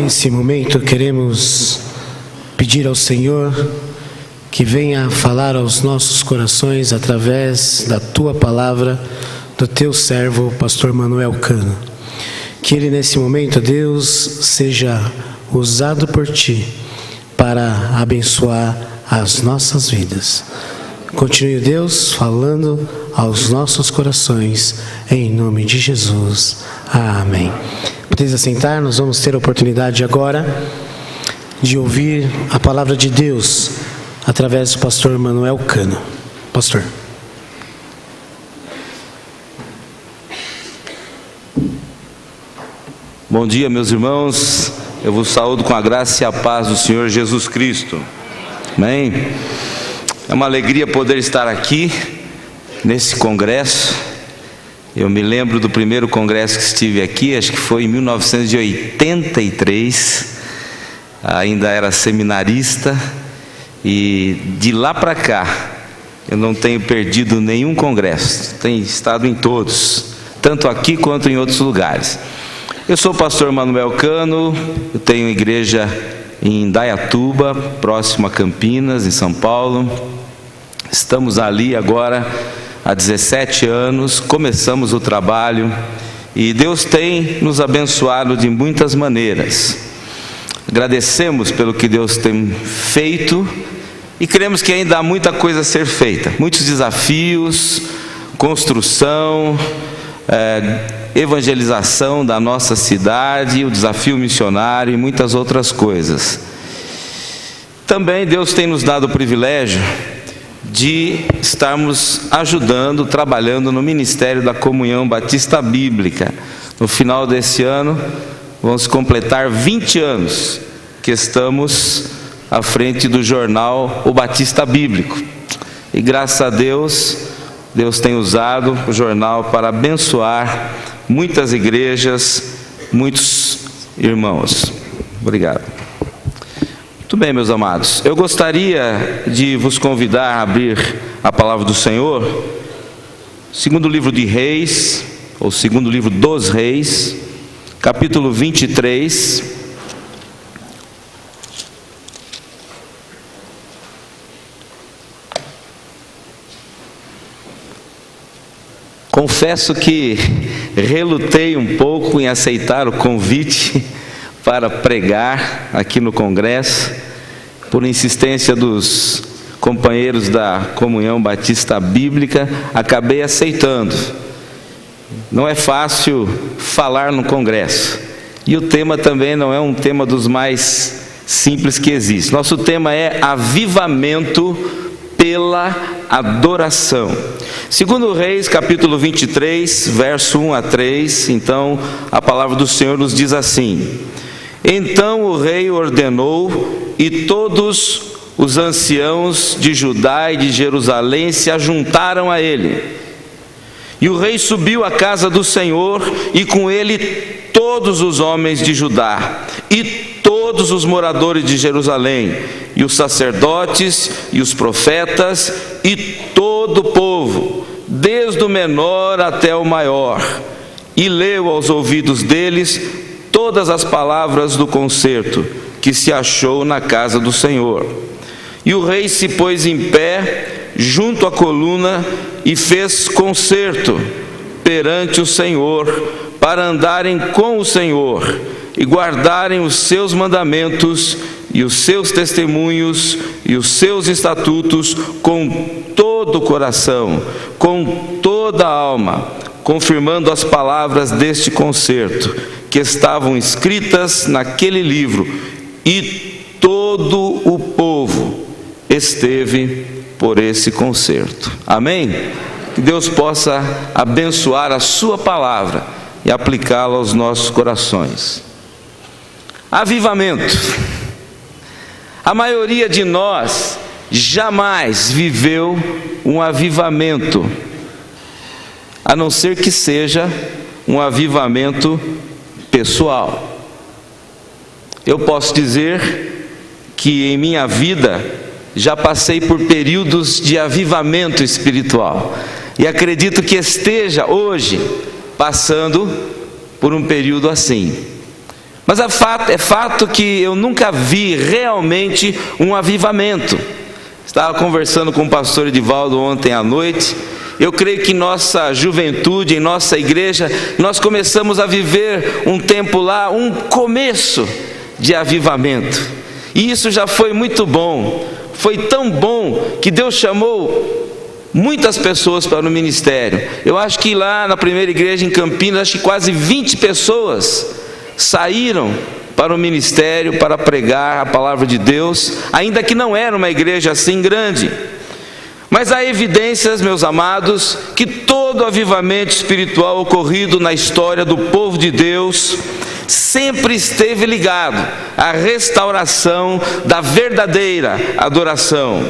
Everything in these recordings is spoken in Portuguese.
Nesse momento queremos pedir ao Senhor que venha falar aos nossos corações através da Tua palavra, do Teu servo, pastor Manuel Cano. Que ele nesse momento, Deus, seja usado por Ti para abençoar as nossas vidas. Continue, Deus, falando aos nossos corações, em nome de Jesus. Amém. Podeis assentar, nós vamos ter a oportunidade agora de ouvir a palavra de Deus através do pastor Manuel Cano. Pastor. Bom dia, meus irmãos. Eu vos saúdo com a graça e a paz do Senhor Jesus Cristo. Amém? É uma alegria poder estar aqui nesse congresso. Eu me lembro do primeiro congresso que estive aqui, acho que foi em 1983, ainda era seminarista, e de lá para cá, eu não tenho perdido nenhum congresso, tenho estado em todos, tanto aqui quanto em outros lugares. Eu sou o pastor Manuel Cano, eu tenho igreja em Indaiatuba, próximo a Campinas, em São Paulo. Estamos ali agora há 17 anos, começamos o trabalho e Deus tem nos abençoado de muitas maneiras. Agradecemos pelo que Deus tem feito e cremos que ainda há muita coisa a ser feita, muitos desafios, construção, evangelização da nossa cidade, o desafio missionário e muitas outras coisas. Também Deus tem nos dado o privilégio de estarmos ajudando, trabalhando no Ministério da Comunhão Batista Bíblica. No final desse ano, vamos completar 20 anos que estamos à frente do jornal O Batista Bíblico. E graças a Deus, Deus tem usado o jornal para abençoar muitas igrejas, muitos irmãos. Obrigado. Muito bem, meus amados, eu gostaria de vos convidar a abrir a palavra do Senhor, segundo livro de Reis, ou segundo livro dos Reis, capítulo 23, confesso que relutei um pouco em aceitar o convite para pregar aqui no congresso. Por insistência dos companheiros da Comunhão Batista Bíblica, acabei aceitando. Não é fácil falar no congresso. E o tema também não é um tema dos mais simples que existe. Nosso tema é avivamento pela adoração. Segundo Reis, capítulo 23, verso 1 a 3, então a palavra do Senhor nos diz assim: Então o rei ordenou, e todos os anciãos de Judá e de Jerusalém se ajuntaram a ele. E o rei subiu à casa do Senhor, e com ele todos os homens de Judá, e todos os moradores de Jerusalém, e os sacerdotes, e os profetas, e todo o povo, desde o menor até o maior, e leu aos ouvidos deles todas as palavras do concerto que se achou na casa do Senhor. E o rei se pôs em pé junto à coluna e fez concerto perante o Senhor, para andarem com o Senhor e guardarem os seus mandamentos e os seus testemunhos e os seus estatutos com todo o coração, com toda a alma, confirmando as palavras deste concerto que estavam escritas naquele livro. E todo o povo esteve por esse concerto. Amém? Que Deus possa abençoar a sua palavra e aplicá-la aos nossos corações. Avivamento. A maioria de nós jamais viveu um avivamento, a não ser que seja um avivamento pessoal. Eu posso dizer que em minha vida já passei por períodos de avivamento espiritual, e acredito que esteja hoje passando por um período assim. Mas é fato que eu nunca vi realmente um avivamento. Estava conversando com o pastor Edivaldo ontem à noite. Eu creio que em nossa juventude, em nossa igreja, nós começamos a viver um tempo lá, um começo de avivamento. E isso já foi muito bom. Foi tão bom que Deus chamou muitas pessoas para o ministério. Eu acho que lá na primeira igreja em Campinas, acho que quase 20 pessoas saíram para o ministério, para pregar a palavra de Deus, ainda que não era uma igreja assim grande. Mas há evidências, meus amados, que todo avivamento espiritual ocorrido na história do povo de Deus sempre esteve ligado à restauração da verdadeira adoração.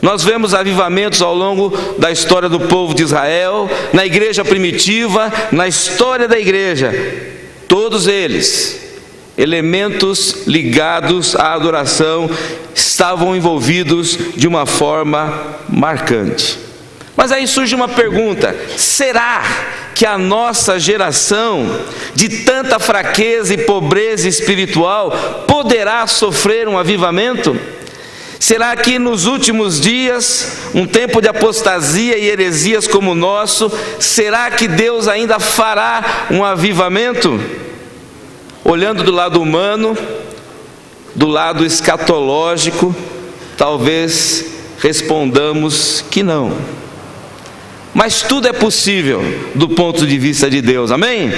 Nós vemos avivamentos ao longo da história do povo de Israel, na igreja primitiva, na história da igreja. Todos eles, elementos ligados à adoração, estavam envolvidos de uma forma marcante. Mas aí surge uma pergunta: será que a nossa geração, de tanta fraqueza e pobreza espiritual, poderá sofrer um avivamento? Será que nos últimos dias, um tempo de apostasia e heresias como o nosso, será que Deus ainda fará um avivamento? Olhando do lado humano, do lado escatológico, talvez respondamos que não. Mas tudo é possível do ponto de vista de Deus, amém?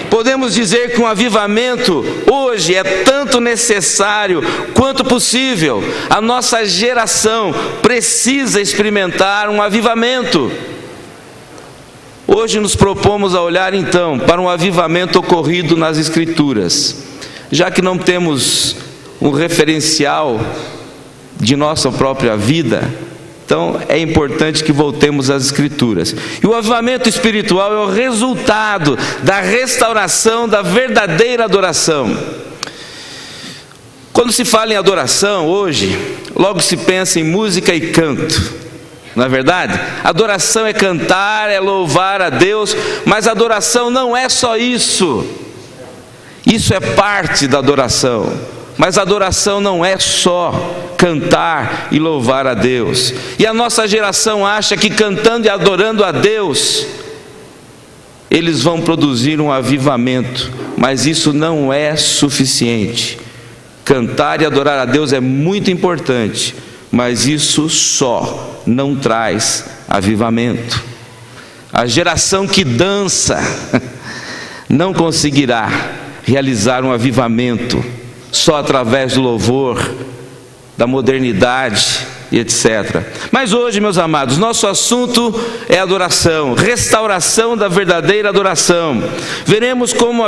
Podemos dizer que um avivamento hoje é tanto necessário quanto possível. A nossa geração precisa experimentar um avivamento. Hoje nos propomos a olhar então para um avivamento ocorrido nas Escrituras. Já que não temos um referencial de nossa própria vida, então é importante que voltemos às Escrituras. E o avivamento espiritual é o resultado da restauração da verdadeira adoração. Quando se fala em adoração hoje, logo se pensa em música e canto, não é verdade? Adoração é cantar, é louvar a Deus, mas adoração não é só isso. Isso é parte da adoração, mas adoração não é só cantar e louvar a Deus. E a nossa geração acha que cantando e adorando a Deus eles vão produzir um avivamento, mas isso não é suficiente. Cantar e adorar a Deus é muito importante, mas isso só não traz avivamento. A geração que dança não conseguirá realizar um avivamento só através do louvor, da modernidade e etc. Mas hoje, meus amados, nosso assunto é adoração, restauração da verdadeira adoração. Veremos como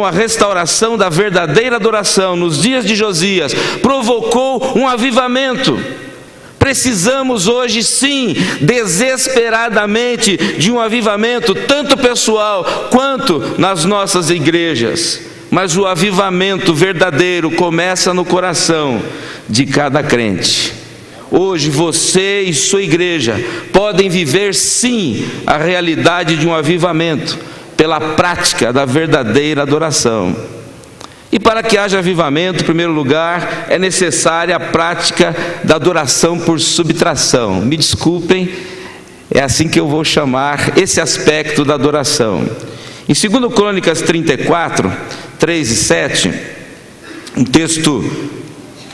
a restauração da verdadeira adoração nos dias de Josias provocou um avivamento. Precisamos hoje sim, desesperadamente, de um avivamento, tanto pessoal quanto nas nossas igrejas. Mas o avivamento verdadeiro começa no coração de cada crente. Hoje você e sua igreja podem viver sim a realidade de um avivamento pela prática da verdadeira adoração. E para que haja avivamento, em primeiro lugar, é necessária a prática da adoração por subtração. Me desculpem, é assim que eu vou chamar esse aspecto da adoração. Em 2 Crônicas 34, 3 e 7, um texto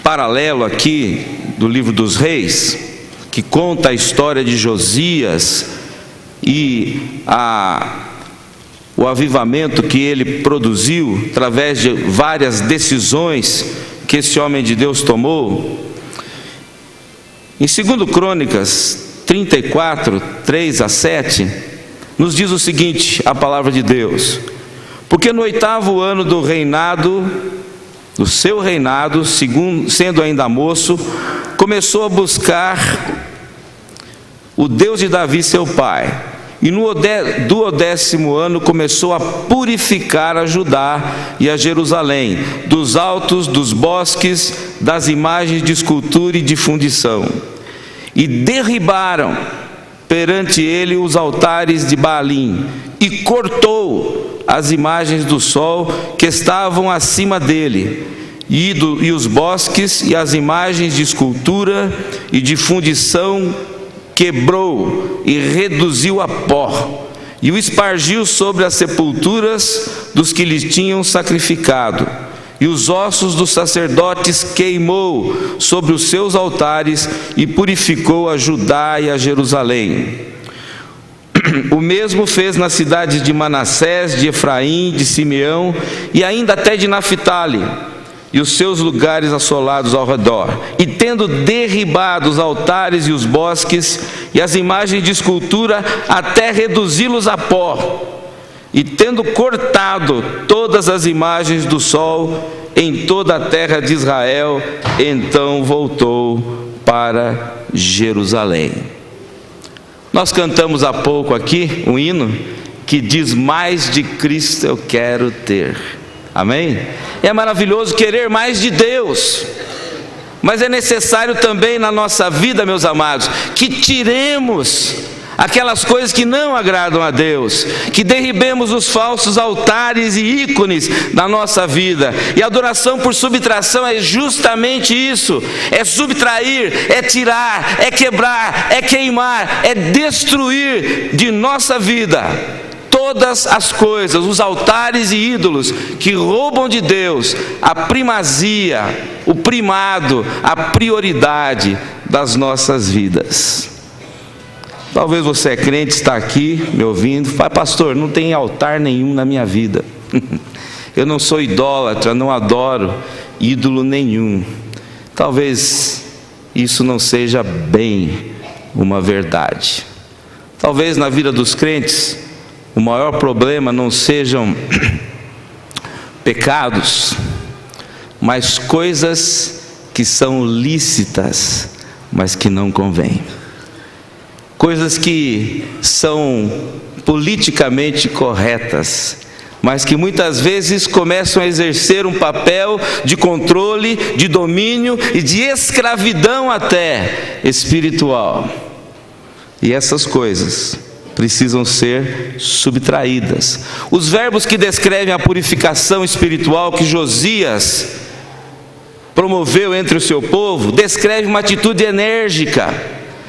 paralelo aqui do livro dos Reis, que conta a história de Josias e o avivamento que ele produziu através de várias decisões que esse homem de Deus tomou. Em 2 Crônicas 34, 3 a 7, nos diz o seguinte, a palavra de Deus: porque no 8º ano do reinado, do seu reinado, sendo ainda moço, começou a buscar o Deus de Davi seu pai, e do 10º ano começou a purificar a Judá e a Jerusalém, dos altos, dos bosques, das imagens de escultura e de fundição, e derribaram perante ele os altares de Baalim, e cortou as imagens do sol que estavam acima dele, e os bosques e as imagens de escultura e de fundição quebrou e reduziu a pó, e o espargiu sobre as sepulturas dos que lhe tinham sacrificado, e os ossos dos sacerdotes queimou sobre os seus altares, e purificou a Judá e a Jerusalém. O mesmo fez nas cidades de Manassés, de Efraim, de Simeão, e ainda até de Naphtali, e os seus lugares assolados ao redor. E tendo derribado os altares e os bosques, e as imagens de escultura, até reduzi-los a pó, e tendo cortado todas as imagens do sol em toda a terra de Israel, então voltou para Jerusalém. Nós cantamos há pouco aqui um hino que diz: mais de Cristo eu quero ter. Amém? É maravilhoso querer mais de Deus, mas é necessário também na nossa vida, meus amados, que tiremos aquelas coisas que não agradam a Deus, que derribemos os falsos altares e ícones da nossa vida. E a adoração por subtração é justamente isso: é subtrair, é tirar, é quebrar, é queimar, é destruir de nossa vida todas as coisas, os altares e ídolos que roubam de Deus a primazia, o primado, a prioridade das nossas vidas. Talvez você é crente, está aqui me ouvindo, fala: pastor, não tem altar nenhum na minha vida. Eu não sou idólatra, não adoro ídolo nenhum. Talvez isso não seja bem uma verdade. Talvez na vida dos crentes o maior problema não sejam pecados, mas coisas que são lícitas, mas que não convêm. Coisas que são politicamente corretas, mas que muitas vezes começam a exercer um papel de controle, de domínio e de escravidão até espiritual. E essas coisas precisam ser subtraídas. Os verbos que descrevem a purificação espiritual que Josias promoveu entre o seu povo descrevem uma atitude enérgica.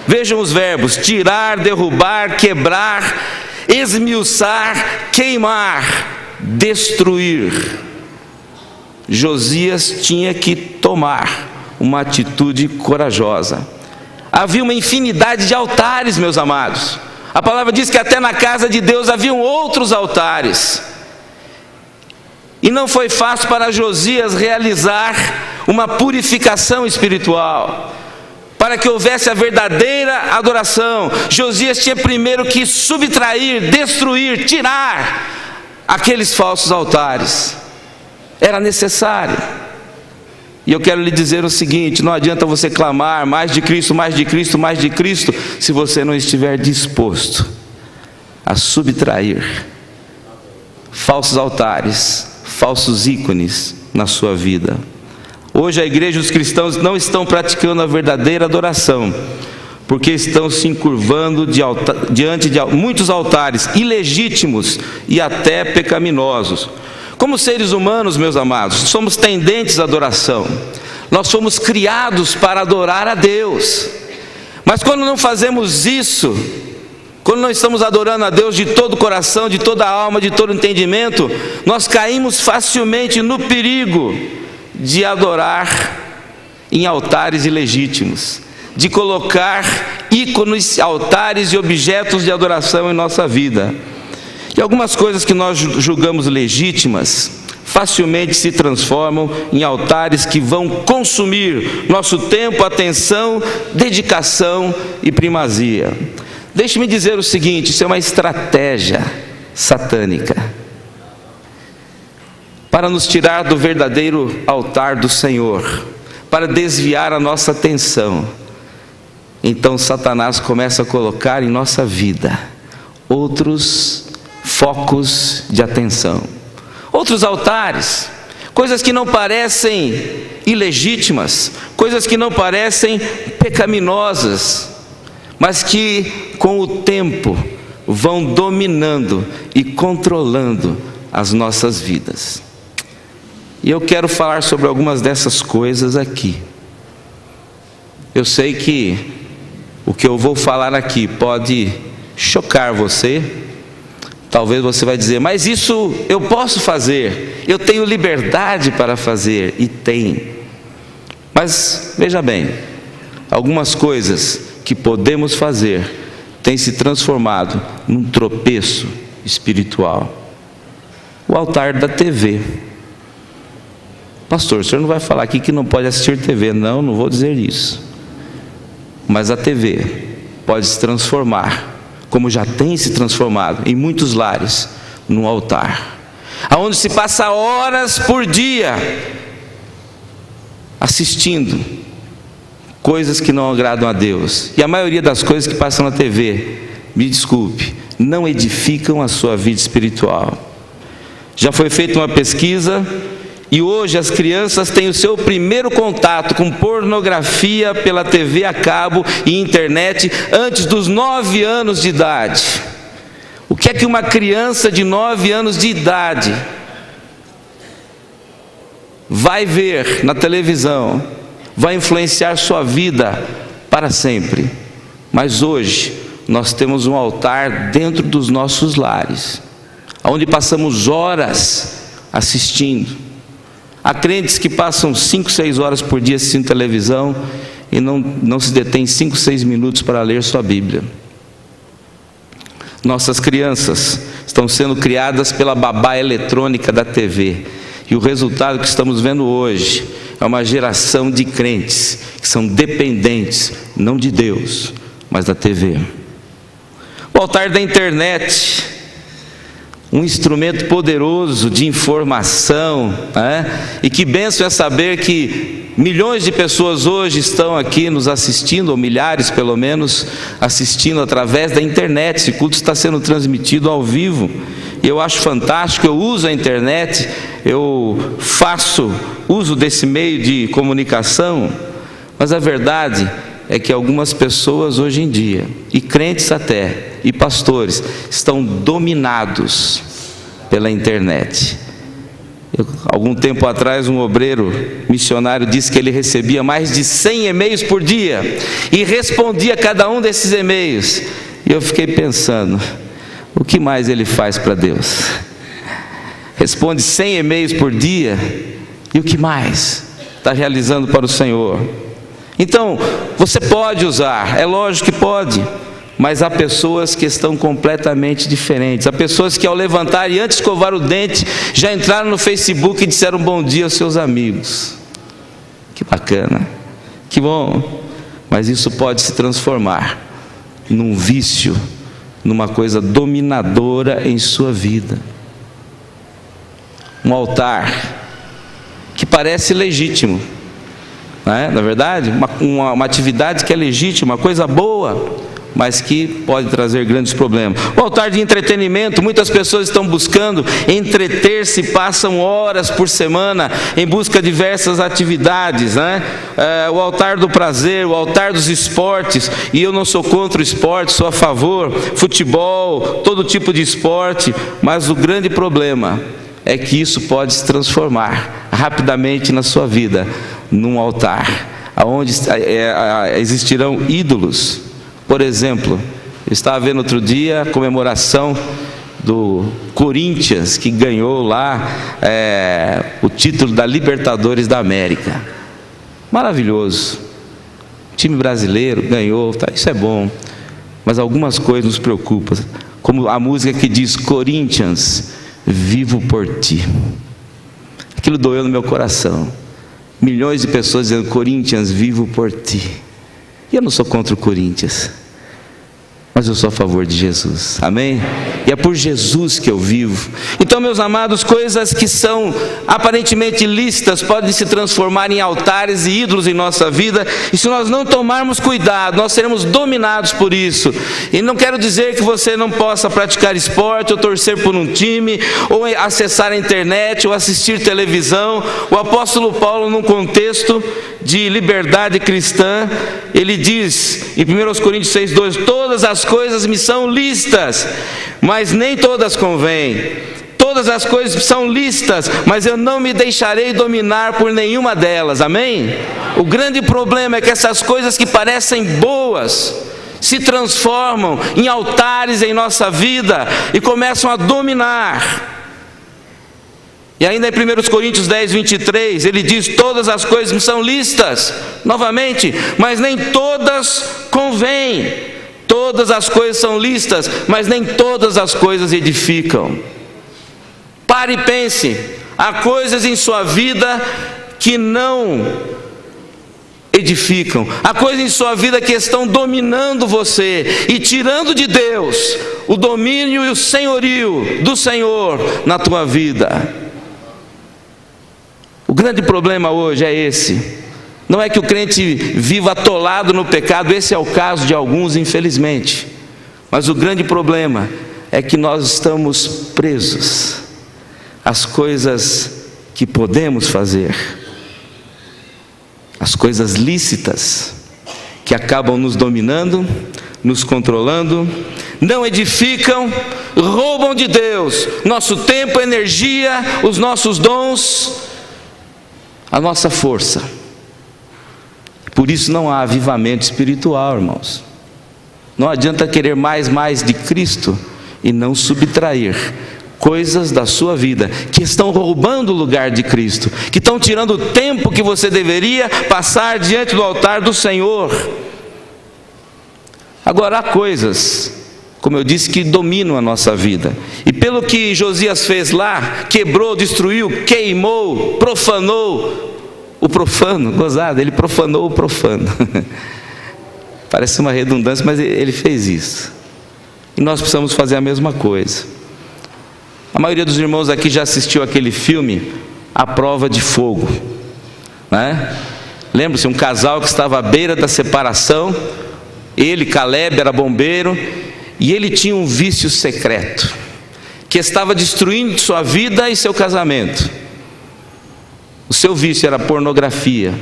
Vejam os verbos: tirar, derrubar, quebrar. esmiuçar, queimar, destruir. Josias tinha que tomar uma atitude corajosa. Havia uma infinidade de altares, meus amados. A palavra diz que até na casa de Deus haviam outros altares. E não foi fácil para Josias realizar uma purificação espiritual. Para que houvesse a verdadeira adoração, Josias tinha primeiro que subtrair, destruir, tirar aqueles falsos altares. Era necessário. E eu quero lhe dizer o seguinte: não adianta você clamar mais de Cristo, mais de Cristo, mais de Cristo, se você não estiver disposto a subtrair falsos altares, falsos ícones na sua vida. Hoje a igreja e os cristãos não estão praticando a verdadeira adoração, porque estão se encurvando diante de muitos altares ilegítimos e até pecaminosos. Como seres humanos, meus amados, somos tendentes à adoração. Nós fomos criados para adorar a Deus. Mas quando não fazemos isso, quando não estamos adorando a Deus de todo o coração, de toda a alma, de todo o entendimento, nós caímos facilmente no perigo de adorar em altares ilegítimos, de colocar ícones, altares e objetos de adoração em nossa vida. E algumas coisas que nós julgamos legítimas facilmente se transformam em altares que vão consumir nosso tempo, atenção, dedicação e primazia. Deixe-me dizer o seguinte: isso é uma estratégia satânica para nos tirar do verdadeiro altar do Senhor, para desviar a nossa atenção. Então Satanás começa a colocar em nossa vida outros focos de atenção, outros altares, coisas que não parecem ilegítimas, coisas que não parecem pecaminosas, mas que com o tempo vão dominando e controlando as nossas vidas. E eu quero falar sobre algumas dessas coisas aqui. Eu sei que o que eu vou falar aqui pode chocar você. Talvez você vai dizer: mas isso eu posso fazer, eu tenho liberdade para fazer. E tem. Mas veja bem, algumas coisas que podemos fazer têm se transformado num tropeço espiritual. O altar da TV. Pastor, o senhor não vai falar aqui que não pode assistir TV. Não, não vou dizer isso. Mas a TV pode se transformar, como já tem se transformado em muitos lares, num altar, aonde se passa horas por dia assistindo coisas que não agradam a Deus. E a maioria das coisas que passam na TV, me desculpe, não edificam a sua vida espiritual. Já foi feita uma pesquisa e hoje as crianças têm o seu primeiro contato com pornografia pela TV a cabo e internet antes dos 9 anos de idade. O que é que uma criança de 9 anos de idade vai ver na televisão? Vai influenciar sua vida para sempre. Mas hoje nós temos um altar dentro dos nossos lares, onde passamos horas assistindo. Há crentes que passam 5, 6 horas por dia assistindo televisão e não se detém 5, 6 minutos para ler sua Bíblia. Nossas crianças estão sendo criadas pela babá eletrônica da TV. E o resultado que estamos vendo hoje é uma geração de crentes que são dependentes, não de Deus, mas da TV. O altar da internet, um instrumento poderoso de informação, e que bênção é saber que milhões de pessoas hoje estão aqui nos assistindo, ou milhares pelo menos, assistindo através da internet. Esse culto está sendo transmitido ao vivo, e eu acho fantástico. Eu uso a internet, eu faço uso desse meio de comunicação, mas a verdade é que algumas pessoas hoje em dia, e crentes até, e pastores, estão dominados pela internet. Algum tempo atrás, um obreiro missionário disse que ele recebia mais de 100 e-mails por dia, e respondia a cada um desses e-mails. E eu fiquei pensando: o que mais ele faz para Deus? Responde 100 e-mails por dia, e o que mais está realizando para o Senhor? Então, você pode usar, é lógico que pode, mas há pessoas que estão completamente diferentes. Há pessoas que ao levantar e antes de escovar o dente, já entraram no Facebook e disseram bom dia aos seus amigos. Que bacana, que bom, mas isso pode se transformar num vício, numa coisa dominadora em sua vida. Um altar que parece legítimo, não é? Na verdade, uma atividade que é legítima, uma coisa boa, mas que pode trazer grandes problemas. O altar de entretenimento, muitas pessoas estão buscando entreter-se, passam horas por semana em busca de diversas atividades, né? O altar do prazer, o altar dos esportes, e eu não sou contra o esporte, sou a favor, futebol, todo tipo de esporte, mas o grande problema é que isso pode se transformar rapidamente na sua vida num altar, onde existirão ídolos. Por exemplo, eu estava vendo outro dia a comemoração do Corinthians, que ganhou lá o título da Libertadores da América. Maravilhoso. O time brasileiro ganhou, tá, isso é bom. Mas algumas coisas nos preocupam, como a música que diz: Corinthians, vivo por ti. Aquilo doeu no meu coração. Milhões de pessoas dizendo: Corinthians, vivo por ti. E eu não sou contra o Corinthians, mas eu sou a favor de Jesus, amém? E é por Jesus que eu vivo. Então, meus amados, coisas que são aparentemente lícitas podem se transformar em altares e ídolos em nossa vida, e se nós não tomarmos cuidado, nós seremos dominados por isso. E não quero dizer que você não possa praticar esporte, ou torcer por um time, ou acessar a internet, ou assistir televisão. O apóstolo Paulo, num contexto de liberdade cristã, ele diz em 1 Coríntios 6,2: todas as coisas me são lícitas, mas nem todas convêm. Todas as coisas são lícitas, mas eu não me deixarei dominar por nenhuma delas, amém? O grande problema é que essas coisas que parecem boas se transformam em altares em nossa vida e começam a dominar. E ainda em 1 Coríntios 10:23, ele diz: todas as coisas são lícitas, novamente, mas nem todas convêm. Todas as coisas são lícitas, mas nem todas as coisas edificam. Pare e pense, há coisas em sua vida que não edificam, há coisas em sua vida que estão dominando você e tirando de Deus o domínio e o senhorio do Senhor na tua vida. O grande problema hoje é esse. Não é que o crente viva atolado no pecado, esse é o caso de alguns, infelizmente. Mas o grande problema é que nós estamos presos às coisas que podemos fazer, as coisas lícitas, que acabam nos dominando, nos controlando, não edificam, roubam de Deus nosso tempo, energia, os nossos dons, a nossa força. Por isso não há avivamento espiritual, irmãos. Não adianta querer mais de Cristo e não subtrair coisas da sua vida que estão roubando o lugar de Cristo, que estão tirando o tempo que você deveria passar diante do altar do Senhor. Agora, há coisas, como eu disse, que dominam a nossa vida. E pelo que Josias fez lá, quebrou, destruiu, queimou, profanou o profano, gozado, ele profanou o profano. Parece uma redundância, mas ele fez isso. E nós precisamos fazer a mesma coisa. A maioria dos irmãos aqui já assistiu aquele filme, A Prova de Fogo, né? Lembra-se, um casal que estava à beira da separação. Ele, Caleb, era bombeiro, e ele tinha um vício secreto, que estava destruindo sua vida e seu casamento. O seu vício era pornografia.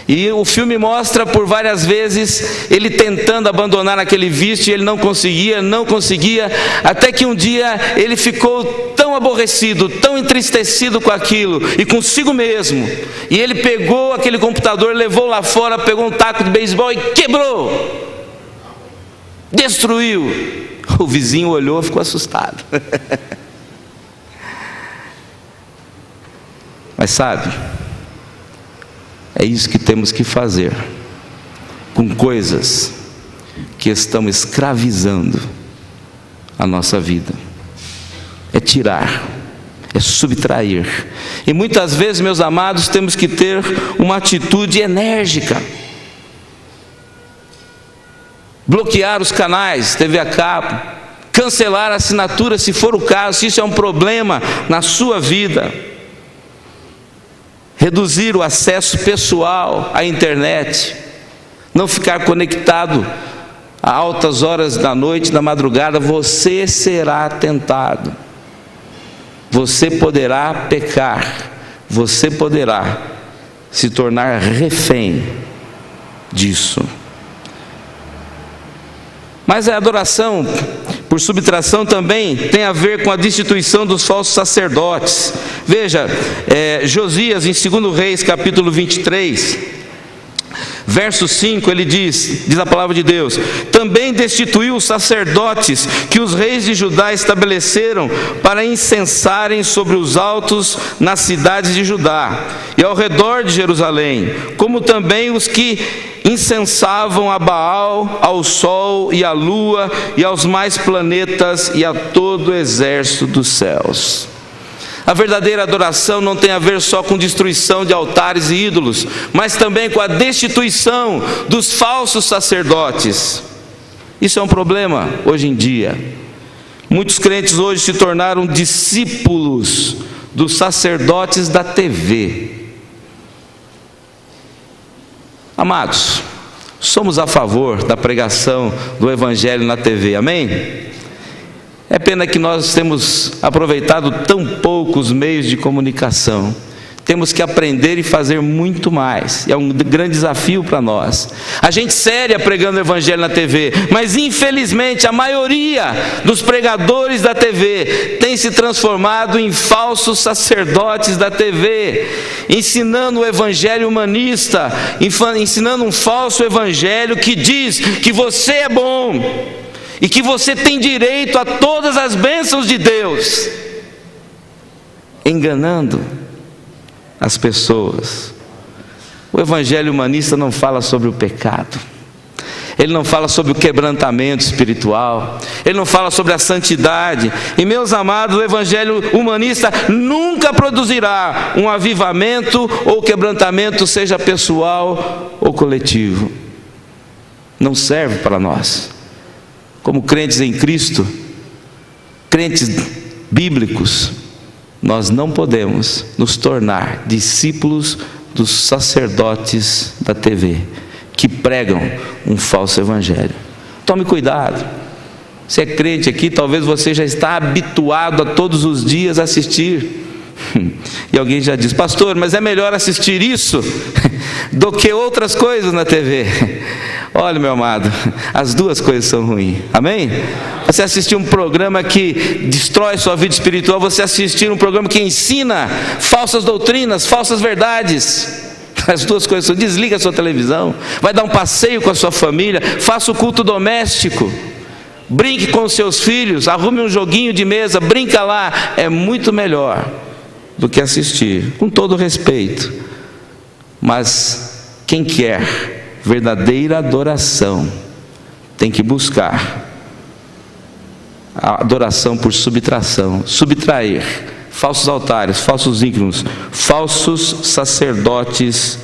E o filme mostra por várias vezes ele tentando abandonar aquele vício, e ele não conseguia, até que um dia ele ficou tão aborrecido, tão entristecido com aquilo e consigo mesmo, e ele pegou aquele computador, levou lá fora, pegou um taco de beisebol e quebrou, destruiu O vizinho olhou e ficou assustado. Mas sabe, é isso que temos que fazer com coisas que estão escravizando a nossa vida. É tirar, é subtrair. E muitas vezes, meus amados, temos que ter uma atitude enérgica. Bloquear os canais, TV a cabo, cancelar a assinatura se for o caso, se isso é um problema na sua vida. Reduzir o acesso pessoal à internet, não ficar conectado a altas horas da noite, da madrugada. Você será tentado, você poderá pecar, você poderá se tornar refém disso. Mas a adoração por subtração também tem a ver com a destituição dos falsos sacerdotes. Veja, Josias em 2 Reis capítulo 23, verso 5, ele diz a palavra de Deus: também destituiu os sacerdotes que os reis de Judá estabeleceram para incensarem sobre os altos nas cidades de Judá e ao redor de Jerusalém, como também os que incensavam a Baal, ao sol e à lua e aos mais planetas e a todo o exército dos céus. A verdadeira adoração não tem a ver só com destruição de altares e ídolos, mas também com a destituição dos falsos sacerdotes. Isso é um problema hoje em dia. Muitos crentes hoje se tornaram discípulos dos sacerdotes da TV. Amados, somos a favor da pregação do Evangelho na TV, amém? É pena que nós temos aproveitado tão poucos meios de comunicação. Temos que aprender e fazer muito mais. É um grande desafio para nós. A gente séria pregando o Evangelho na TV, mas infelizmente a maioria dos pregadores da TV tem se transformado em falsos sacerdotes da TV, ensinando o Evangelho humanista, ensinando um falso Evangelho que diz que você é bom e que você tem direito a todas as bênçãos de Deus, enganando as pessoas. O Evangelho humanista não fala sobre o pecado, ele não fala sobre o quebrantamento espiritual, ele não fala sobre a santidade. E meus amados, o Evangelho humanista nunca produzirá um avivamento ou quebrantamento, seja pessoal ou coletivo. Não serve para nós. Como crentes em Cristo, crentes bíblicos, nós não podemos nos tornar discípulos dos sacerdotes da TV, que pregam um falso evangelho. Tome cuidado. Você é crente aqui, talvez você já está habituado a todos os dias assistir. E alguém já diz: pastor, mas é melhor assistir isso do que outras coisas na TV. Olha, meu amado, as duas coisas são ruins, amém? Você assistir um programa que destrói sua vida espiritual, você assistir um programa que ensina falsas doutrinas, falsas verdades. As duas coisas são. Desliga a sua televisão, vai dar um passeio com a sua família, faça o culto doméstico, brinque com os seus filhos, arrume um joguinho de mesa, brinca lá. É muito melhor do que assistir, com todo respeito. Mas quem quer verdadeira adoração tem que buscar a adoração por subtração, subtrair falsos altares, falsos ídolos, falsos sacerdotes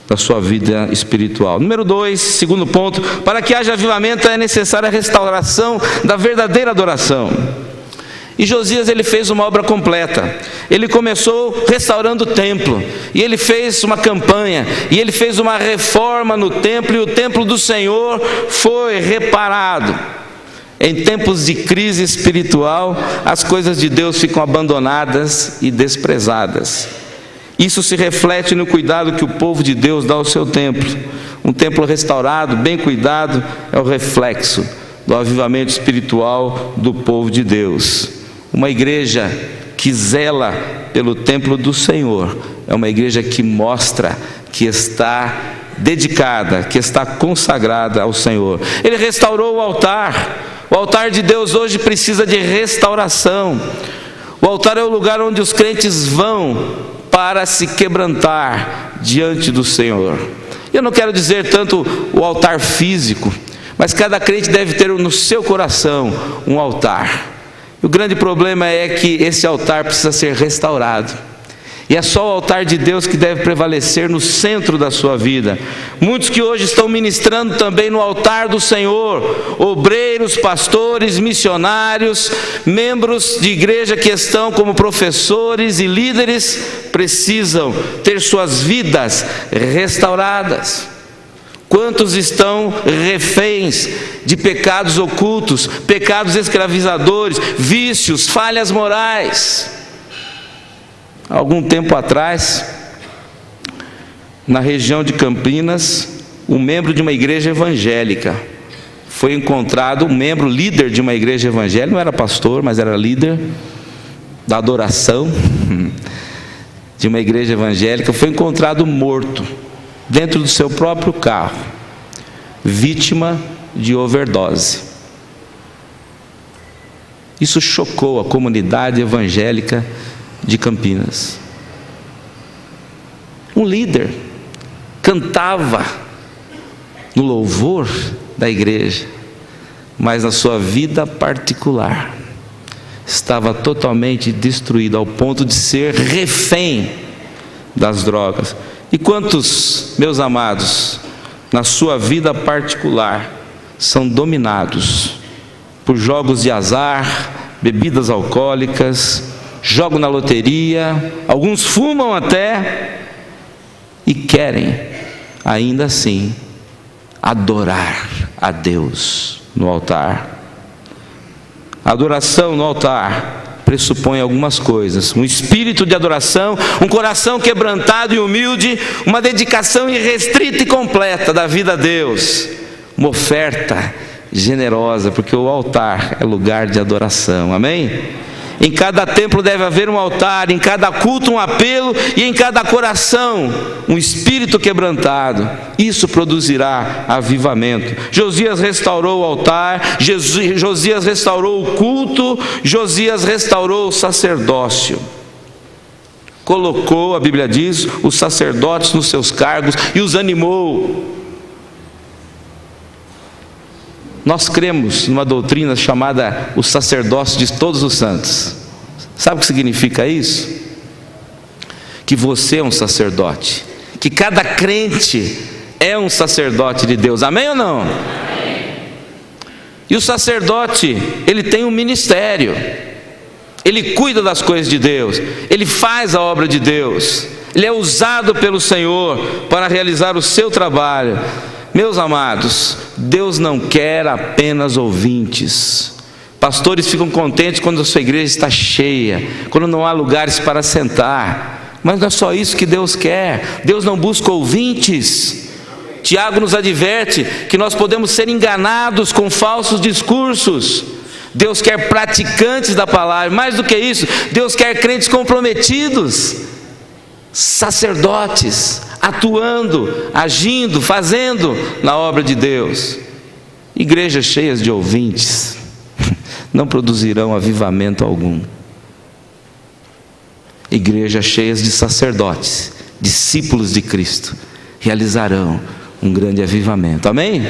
da sua vida espiritual. Número 2, segundo ponto: para que haja avivamento é necessária a restauração da verdadeira adoração. E Josias, ele fez uma obra completa. Ele começou restaurando o templo, e ele fez uma campanha, e ele fez uma reforma no templo, e o templo do Senhor foi reparado. Em tempos de crise espiritual, as coisas de Deus ficam abandonadas e desprezadas. Isso se reflete no cuidado que o povo de Deus dá ao seu templo. Um templo restaurado, bem cuidado, é o reflexo do avivamento espiritual do povo de Deus. Uma igreja que zela pelo templo do Senhor é uma igreja que mostra que está dedicada, que está consagrada ao Senhor. Ele restaurou o altar. O altar de Deus hoje precisa de restauração. O altar é o lugar onde os crentes vão para se quebrantar diante do Senhor. Eu não quero dizer tanto o altar físico, mas cada crente deve ter no seu coração um altar. O grande problema é que esse altar precisa ser restaurado. E é só o altar de Deus que deve prevalecer no centro da sua vida. Muitos que hoje estão ministrando também no altar do Senhor, obreiros, pastores, missionários, membros de igreja que estão como professores e líderes, precisam ter suas vidas restauradas. Quantos estão reféns de pecados ocultos, pecados escravizadores, vícios, falhas morais? Algum tempo atrás, na região de Campinas, um membro de uma igreja evangélica foi encontrado, um membro líder de uma igreja evangélica, não era pastor, mas era líder da adoração de uma igreja evangélica, foi encontrado morto dentro do seu próprio carro, vítima de overdose. Isso chocou a comunidade evangélica de Campinas. Um líder cantava no louvor da igreja, mas na sua vida particular estava totalmente destruído, ao ponto de ser refém das drogas. E quantos, meus amados, na sua vida particular são dominados por jogos de azar, bebidas alcoólicas, jogam na loteria, alguns fumam até, e querem ainda assim adorar a Deus no altar. A adoração no altar pressupõe algumas coisas: um espírito de adoração, um coração quebrantado e humilde, uma dedicação irrestrita e completa da vida a Deus, uma oferta generosa, porque o altar é lugar de adoração, amém? Em cada templo deve haver um altar, em cada culto um apelo, e em cada coração um espírito quebrantado. Isso produzirá avivamento. Josias restaurou o altar, Josias restaurou o culto, Josias restaurou o sacerdócio. Colocou, a Bíblia diz, os sacerdotes nos seus cargos e os animou. Nós cremos numa doutrina chamada o sacerdócio de todos os santos. Sabe o que significa isso? Que você é um sacerdote, que cada crente é um sacerdote de Deus, amém ou não? Amém. E o sacerdote, ele tem um ministério, ele cuida das coisas de Deus, ele faz a obra de Deus, ele é usado pelo Senhor para realizar o seu trabalho. Meus amados, Deus não quer apenas ouvintes. Pastores ficam contentes quando a sua igreja está cheia, quando não há lugares para sentar, mas não é só isso que Deus quer. Deus não busca ouvintes. Tiago nos adverte que nós podemos ser enganados com falsos discursos. Deus quer praticantes da palavra. Mais do que isso, Deus quer crentes comprometidos, sacerdotes, atuando, agindo, fazendo na obra de Deus. Igrejas cheias de ouvintes não produzirão avivamento algum. Igrejas cheias de sacerdotes, discípulos de Cristo, realizarão um grande avivamento, amém?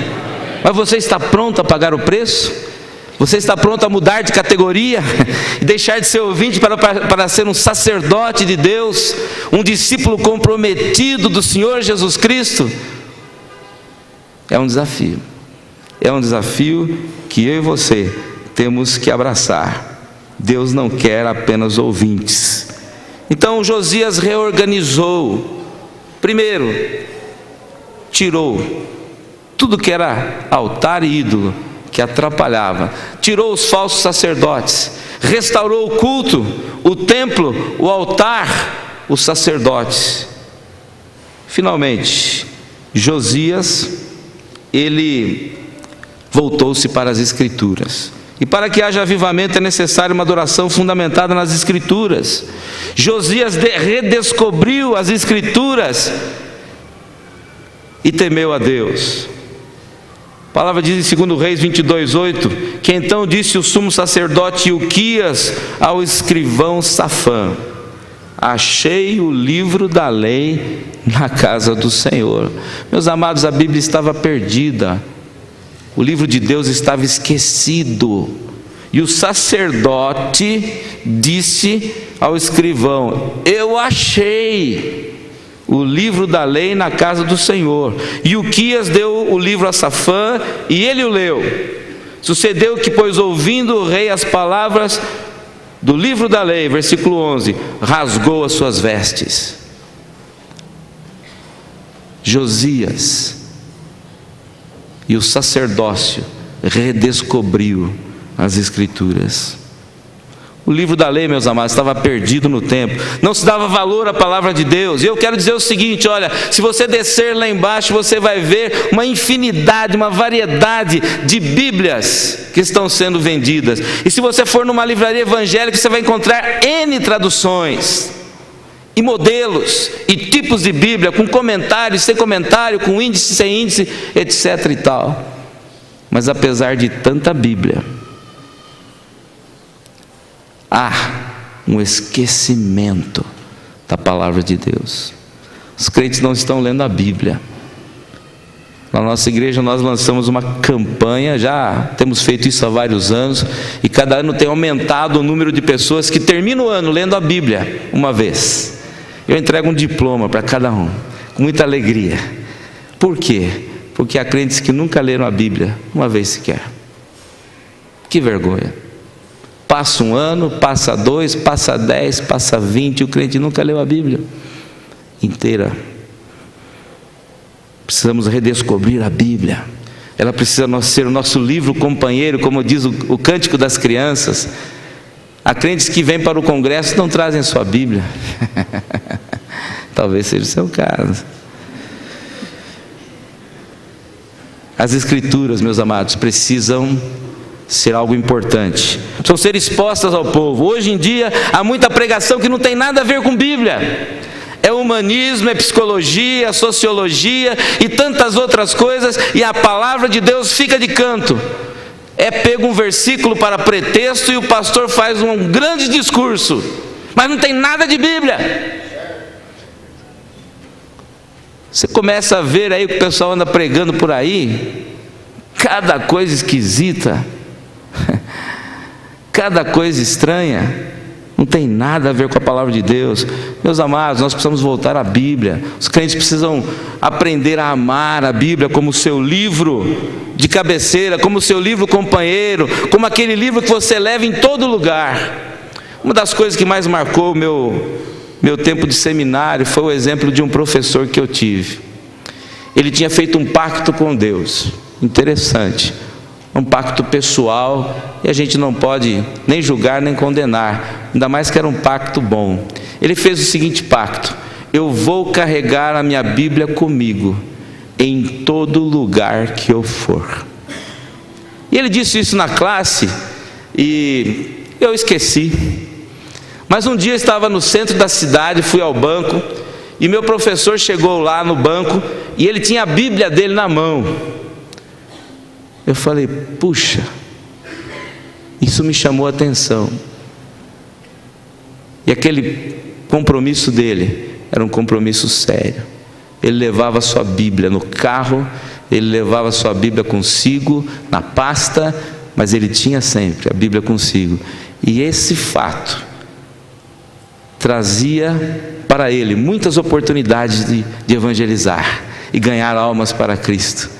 Mas você está pronto a pagar o preço? Você está pronto a mudar de categoria e deixar de ser ouvinte para ser um sacerdote de Deus, um discípulo comprometido do Senhor Jesus Cristo? É um desafio que eu e você temos que abraçar. Deus não quer apenas ouvintes. Então Josias reorganizou. Primeiro, tirou tudo que era altar e ídolo que atrapalhava, tirou os falsos sacerdotes, restaurou o culto, o templo, o altar, os sacerdotes. Finalmente, Josias, ele voltou-se para as Escrituras. E para que haja avivamento é necessário uma adoração fundamentada nas Escrituras. Josias redescobriu as Escrituras e temeu a Deus. A palavra diz em 2 Reis 22:8, que então disse o sumo sacerdote Ilquias ao escrivão Safã: achei o livro da lei na casa do Senhor. Meus amados, a Bíblia estava perdida, o livro de Deus estava esquecido, e o sacerdote disse ao escrivão: eu achei o livro da lei na casa do Senhor. E Ilquias deu o livro a Safã, e ele o leu. Sucedeu que, pois ouvindo o rei as palavras do livro da lei, versículo 11, rasgou as suas vestes. Josias e o sacerdócio redescobriu as Escrituras. O livro da lei, meus amados, estava perdido no tempo, não se dava valor à palavra de Deus. E eu quero dizer o seguinte: olha, se você descer lá embaixo, você vai ver uma infinidade, uma variedade de Bíblias que estão sendo vendidas. E se você for numa livraria evangélica, você vai encontrar N traduções, e modelos, e tipos de Bíblia, com comentários, sem comentário, com índice, sem índice, etc e tal. Mas apesar de tanta Bíblia, há um esquecimento da palavra de Deus. Os crentes não estão lendo a Bíblia. Na nossa igreja nós lançamos uma campanha, já temos feito isso há vários anos, e cada ano tem aumentado o número de pessoas que terminam o ano lendo a Bíblia uma vez. Eu entrego um diploma para cada um, com muita alegria. Por quê? Porque há crentes que nunca leram a Bíblia uma vez sequer. Que vergonha! Passa um ano, passa 2, passa 10, passa 20, e o crente nunca leu a Bíblia inteira. Precisamos redescobrir a Bíblia. Ela precisa ser o nosso livro companheiro, como diz o Cântico das Crianças. Há crentes que vêm para o congresso e não trazem a sua Bíblia. Talvez seja o seu caso. As Escrituras, meus amados, precisam ser algo importante, precisam ser expostas ao povo. Hoje em dia há muita pregação que não tem nada a ver com Bíblia. É humanismo, é psicologia, é sociologia e tantas outras coisas, e a palavra de Deus fica de canto. É pego um versículo para pretexto e o pastor faz um grande discurso, mas não tem nada de Bíblia. Você começa a ver aí o que o pessoal anda pregando por aí, cada coisa esquisita, cada coisa estranha, não tem nada a ver com a palavra de Deus. Meus amados, nós precisamos voltar à Bíblia. Os crentes precisam aprender a amar a Bíblia como seu livro de cabeceira, como seu livro companheiro, como aquele livro que você leva em todo lugar. Uma das coisas que mais marcou o meu tempo de seminário foi o exemplo de um professor que eu tive. Ele tinha feito um pacto com Deus, interessante, um pacto pessoal, e a gente não pode nem julgar nem condenar, ainda mais que era um pacto bom. Ele fez o seguinte pacto: eu vou carregar a minha Bíblia comigo em todo lugar que eu for. E ele disse isso na classe e eu esqueci. Mas um dia eu estava no centro da cidade, fui ao banco, e meu professor chegou lá no banco e ele tinha a Bíblia dele na mão. Eu falei: puxa, isso me chamou a atenção. E aquele compromisso dele era um compromisso sério. Ele levava a sua Bíblia no carro, ele levava a sua Bíblia consigo, na pasta, mas ele tinha sempre a Bíblia consigo. E esse fato trazia para ele muitas oportunidades de evangelizar e ganhar almas para Cristo.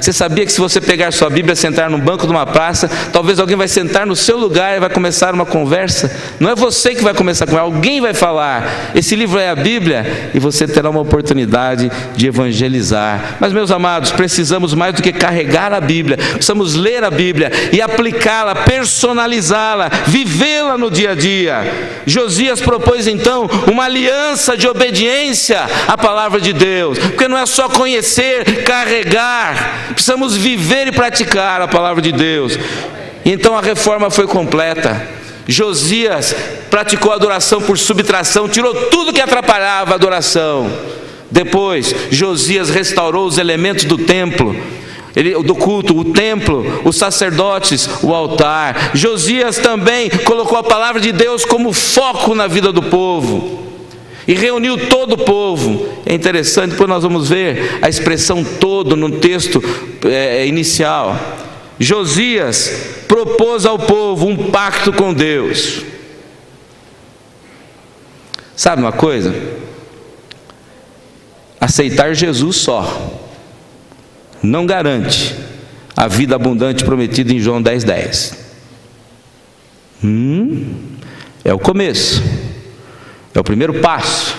Você sabia que se você pegar sua Bíblia e sentar no banco de uma praça, talvez alguém vai sentar no seu lugar e vai começar uma conversa? Não é você que vai começar com ela, alguém vai falar: esse livro é a Bíblia, e você terá uma oportunidade de evangelizar. Mas, meus amados, precisamos mais do que carregar a Bíblia, precisamos ler a Bíblia e aplicá-la, personalizá-la, vivê-la no dia a dia. Josias propôs então uma aliança de obediência à palavra de Deus, porque não é só conhecer, carregar, precisamos viver e praticar a palavra de Deus. Então a reforma foi completa. Josias praticou a adoração por subtração, tirou tudo que atrapalhava a adoração. Depois Josias restaurou os elementos do templo. do culto, o templo, os sacerdotes, o altar. Josias também colocou a palavra de Deus como foco na vida do povo e reuniu todo o povo. É interessante, depois nós vamos ver a expressão todo no texto inicial. Josias propôs ao povo um pacto com Deus. Sabe uma coisa? Aceitar Jesus só não garante a vida abundante prometida em João 10:10. É o começo, é o primeiro passo,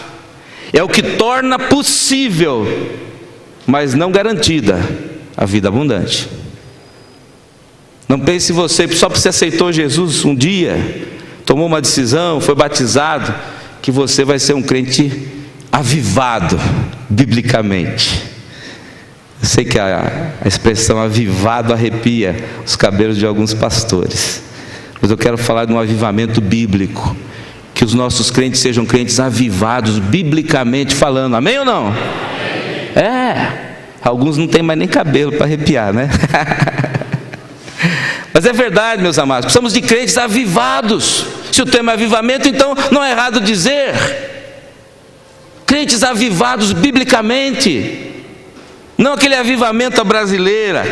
é o que torna possível, mas não garantida, a vida abundante. Não pense você, só porque você aceitou Jesus um dia, tomou uma decisão, foi batizado, que você vai ser um crente avivado, biblicamente. Eu sei que a expressão avivado arrepia os cabelos de alguns pastores, mas eu quero falar de um avivamento bíblico, que os nossos crentes sejam crentes avivados, biblicamente falando, amém ou não? Alguns não tem mais nem cabelo para arrepiar, né? Mas é verdade, meus amados, precisamos de crentes avivados. Se o tema é avivamento, então não é errado dizer crentes avivados biblicamente. Não aquele avivamento à brasileira,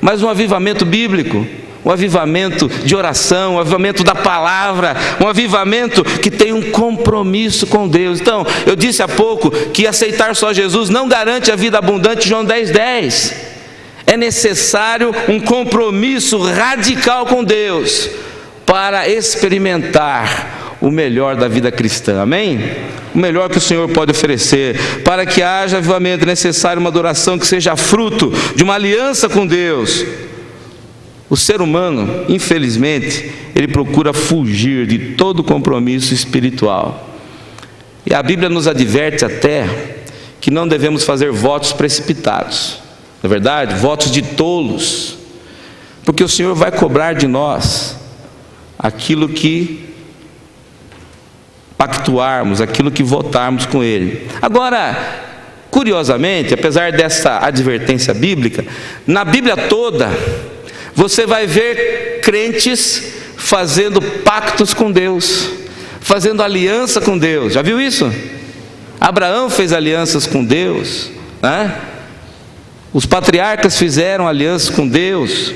mas um avivamento bíblico, um avivamento de oração, um avivamento da palavra, um avivamento que tem um compromisso com Deus. Então, eu disse há pouco que aceitar só Jesus não garante a vida abundante, João 10:10. É necessário um compromisso radical com Deus para experimentar o melhor da vida cristã, amém? O melhor que o Senhor pode oferecer. Para que haja avivamento é necessário uma adoração que seja fruto de uma aliança com Deus. O ser humano, infelizmente, ele procura fugir de todo compromisso espiritual. E a Bíblia nos adverte até que não devemos fazer votos precipitados. Não é verdade? Votos de tolos. Porque o Senhor vai cobrar de nós aquilo que pactuarmos, aquilo que votarmos com Ele. Agora, curiosamente, apesar dessa advertência bíblica, na Bíblia toda, você vai ver crentes fazendo pactos com Deus, fazendo aliança com Deus. Já viu isso? Abraão fez alianças com Deus, né? Os patriarcas fizeram alianças com Deus.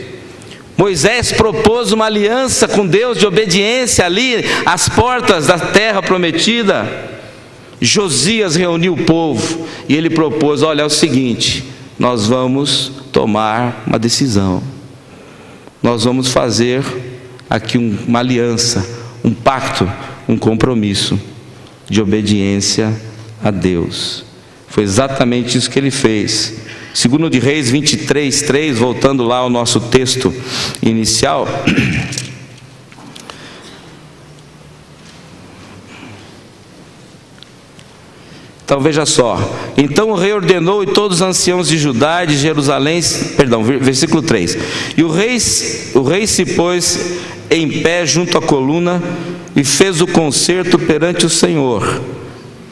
Moisés propôs uma aliança com Deus de obediência ali às portas da terra prometida. Josias reuniu o povo e ele propôs: olha, é o seguinte, nós vamos tomar uma decisão, nós vamos fazer aqui uma aliança, um pacto, um compromisso de obediência a Deus. Foi exatamente isso que ele fez. Segundo de Reis 23:3, voltando lá ao nosso texto inicial. Então veja só. Então o rei ordenou, e todos os anciãos de Judá e de Jerusalém, versículo 3. E o rei se pôs em pé junto à coluna e fez o concerto perante o Senhor,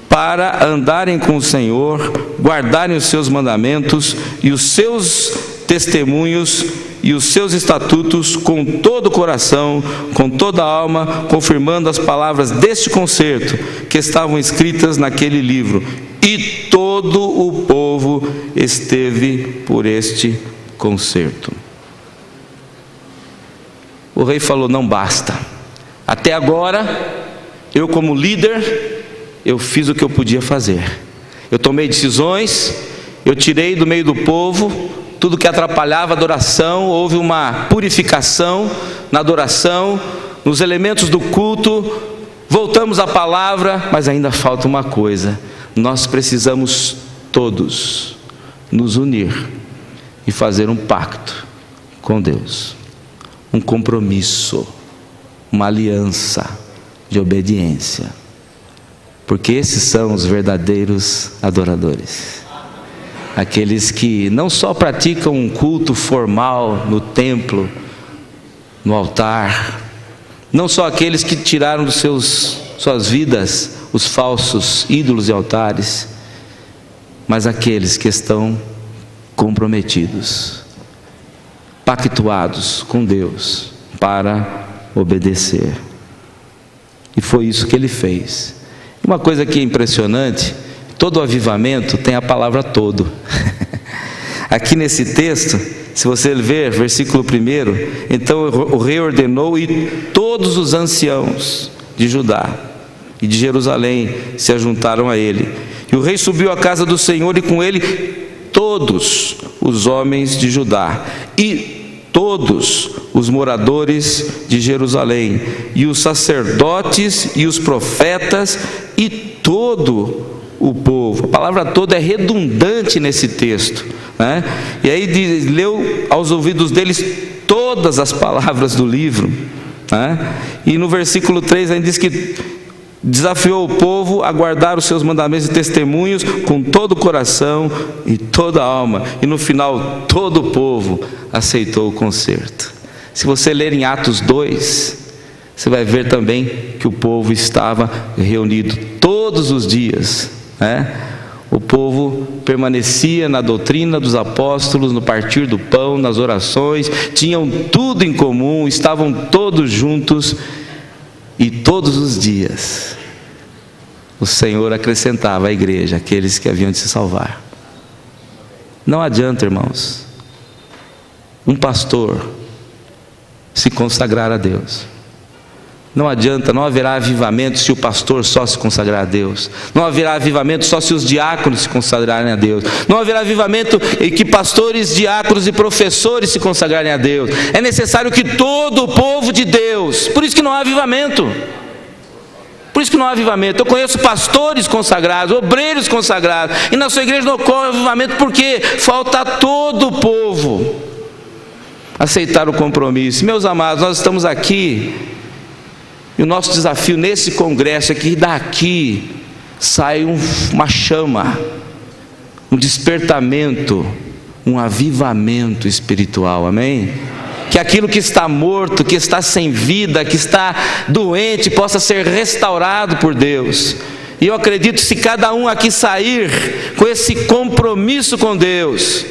para andarem com o Senhor, guardarem os seus mandamentos e os seus testemunhos e os seus estatutos com todo o coração, com toda a alma, confirmando as palavras deste concerto que estavam escritas naquele livro. E todo o povo esteve por este concerto. O rei falou: não basta. Até agora, eu como líder, eu fiz o que eu podia fazer. Eu tomei decisões, eu tirei do meio do povo tudo que atrapalhava a adoração. Houve uma purificação na adoração, nos elementos do culto. Voltamos à palavra, mas ainda falta uma coisa: nós precisamos todos nos unir e fazer um pacto com Deus, um compromisso, uma aliança de obediência. Porque esses são os verdadeiros adoradores. Aqueles que não só praticam um culto formal no templo, no altar, não só aqueles que tiraram de suas vidas os falsos ídolos e altares, mas aqueles que estão comprometidos pactuados com Deus para obedecer. E foi isso que ele fez. Uma coisa que é impressionante, todo avivamento tem a palavra todo. Aqui nesse texto, se você ver, versículo 1, então o rei ordenou e todos os anciãos de Judá e de Jerusalém se ajuntaram a ele. E o rei subiu à casa do Senhor e com ele todos os homens de Judá e todos os moradores de Jerusalém, e os sacerdotes e os profetas e todo o povo. A palavra todo é redundante nesse texto, né? E aí leu aos ouvidos deles todas as palavras do livro, né? E no versículo 3 ainda diz que desafiou o povo a guardar os seus mandamentos e testemunhos com todo o coração e toda a alma. E no final todo o povo aceitou o concerto. Se você ler em Atos 2, você vai ver também que o povo estava reunido todos os dias, né? O povo permanecia na doutrina dos apóstolos, no partir do pão, nas orações, tinham tudo em comum, estavam todos juntos, e todos os dias o Senhor acrescentava à igreja aqueles que haviam de se salvar. Não adianta, irmãos, um pastor se consagrar a Deus. Não adianta, não haverá avivamento se o pastor só se consagrar a Deus. Não haverá avivamento só se os diáconos se consagrarem a Deus. Não haverá avivamento em que pastores, diáconos e professores se consagrarem a Deus. É necessário que todo o povo de Deus, por isso que não há avivamento. Por isso que não há avivamento. Eu conheço pastores consagrados, obreiros consagrados, e na sua igreja não ocorre avivamento porque falta todo o povo aceitar o compromisso. Meus amados, nós estamos aqui, e o nosso desafio nesse congresso é que daqui sai uma chama, um despertamento, um avivamento espiritual, amém? Que aquilo que está morto, que está sem vida, que está doente, possa ser restaurado por Deus. E eu acredito que se cada um aqui sair com esse compromisso com Deus,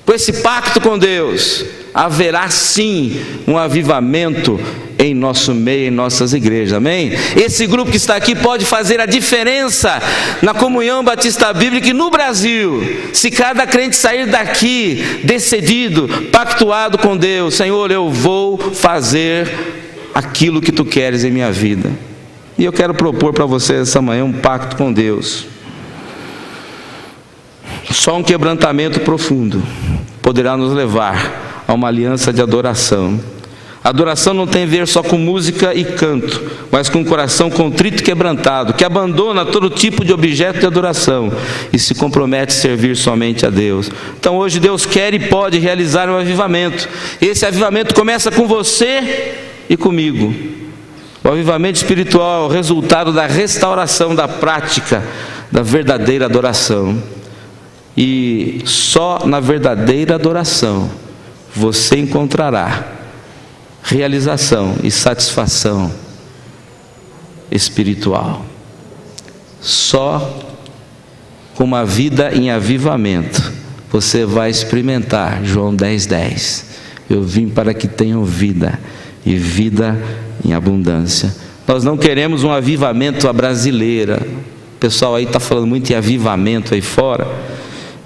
com esse pacto com Deus, haverá sim um avivamento em nosso meio, em nossas igrejas, amém? Esse grupo que está aqui pode fazer a diferença na comunhão batista bíblica no Brasil, se cada crente sair daqui decidido, pactuado com Deus: Senhor, eu vou fazer aquilo que Tu queres em minha vida. E eu quero propor para você essa manhã um pacto com Deus. Só um quebrantamento profundo poderá nos levar a uma aliança de adoração. Adoração não tem a ver só com música e canto, mas com um coração contrito e quebrantado, que abandona todo tipo de objeto de adoração e se compromete a servir somente a Deus. Então hoje Deus quer e pode realizar um avivamento. Esse avivamento começa com você e comigo. O avivamento espiritual é o resultado da restauração da prática da verdadeira adoração. E só na verdadeira adoração você encontrará realização e satisfação espiritual. Só com uma vida em avivamento você vai experimentar João 10:10. Eu vim para que tenham vida e vida em abundância. Nós não queremos um avivamento à brasileira. O pessoal aí está falando muito em avivamento aí fora.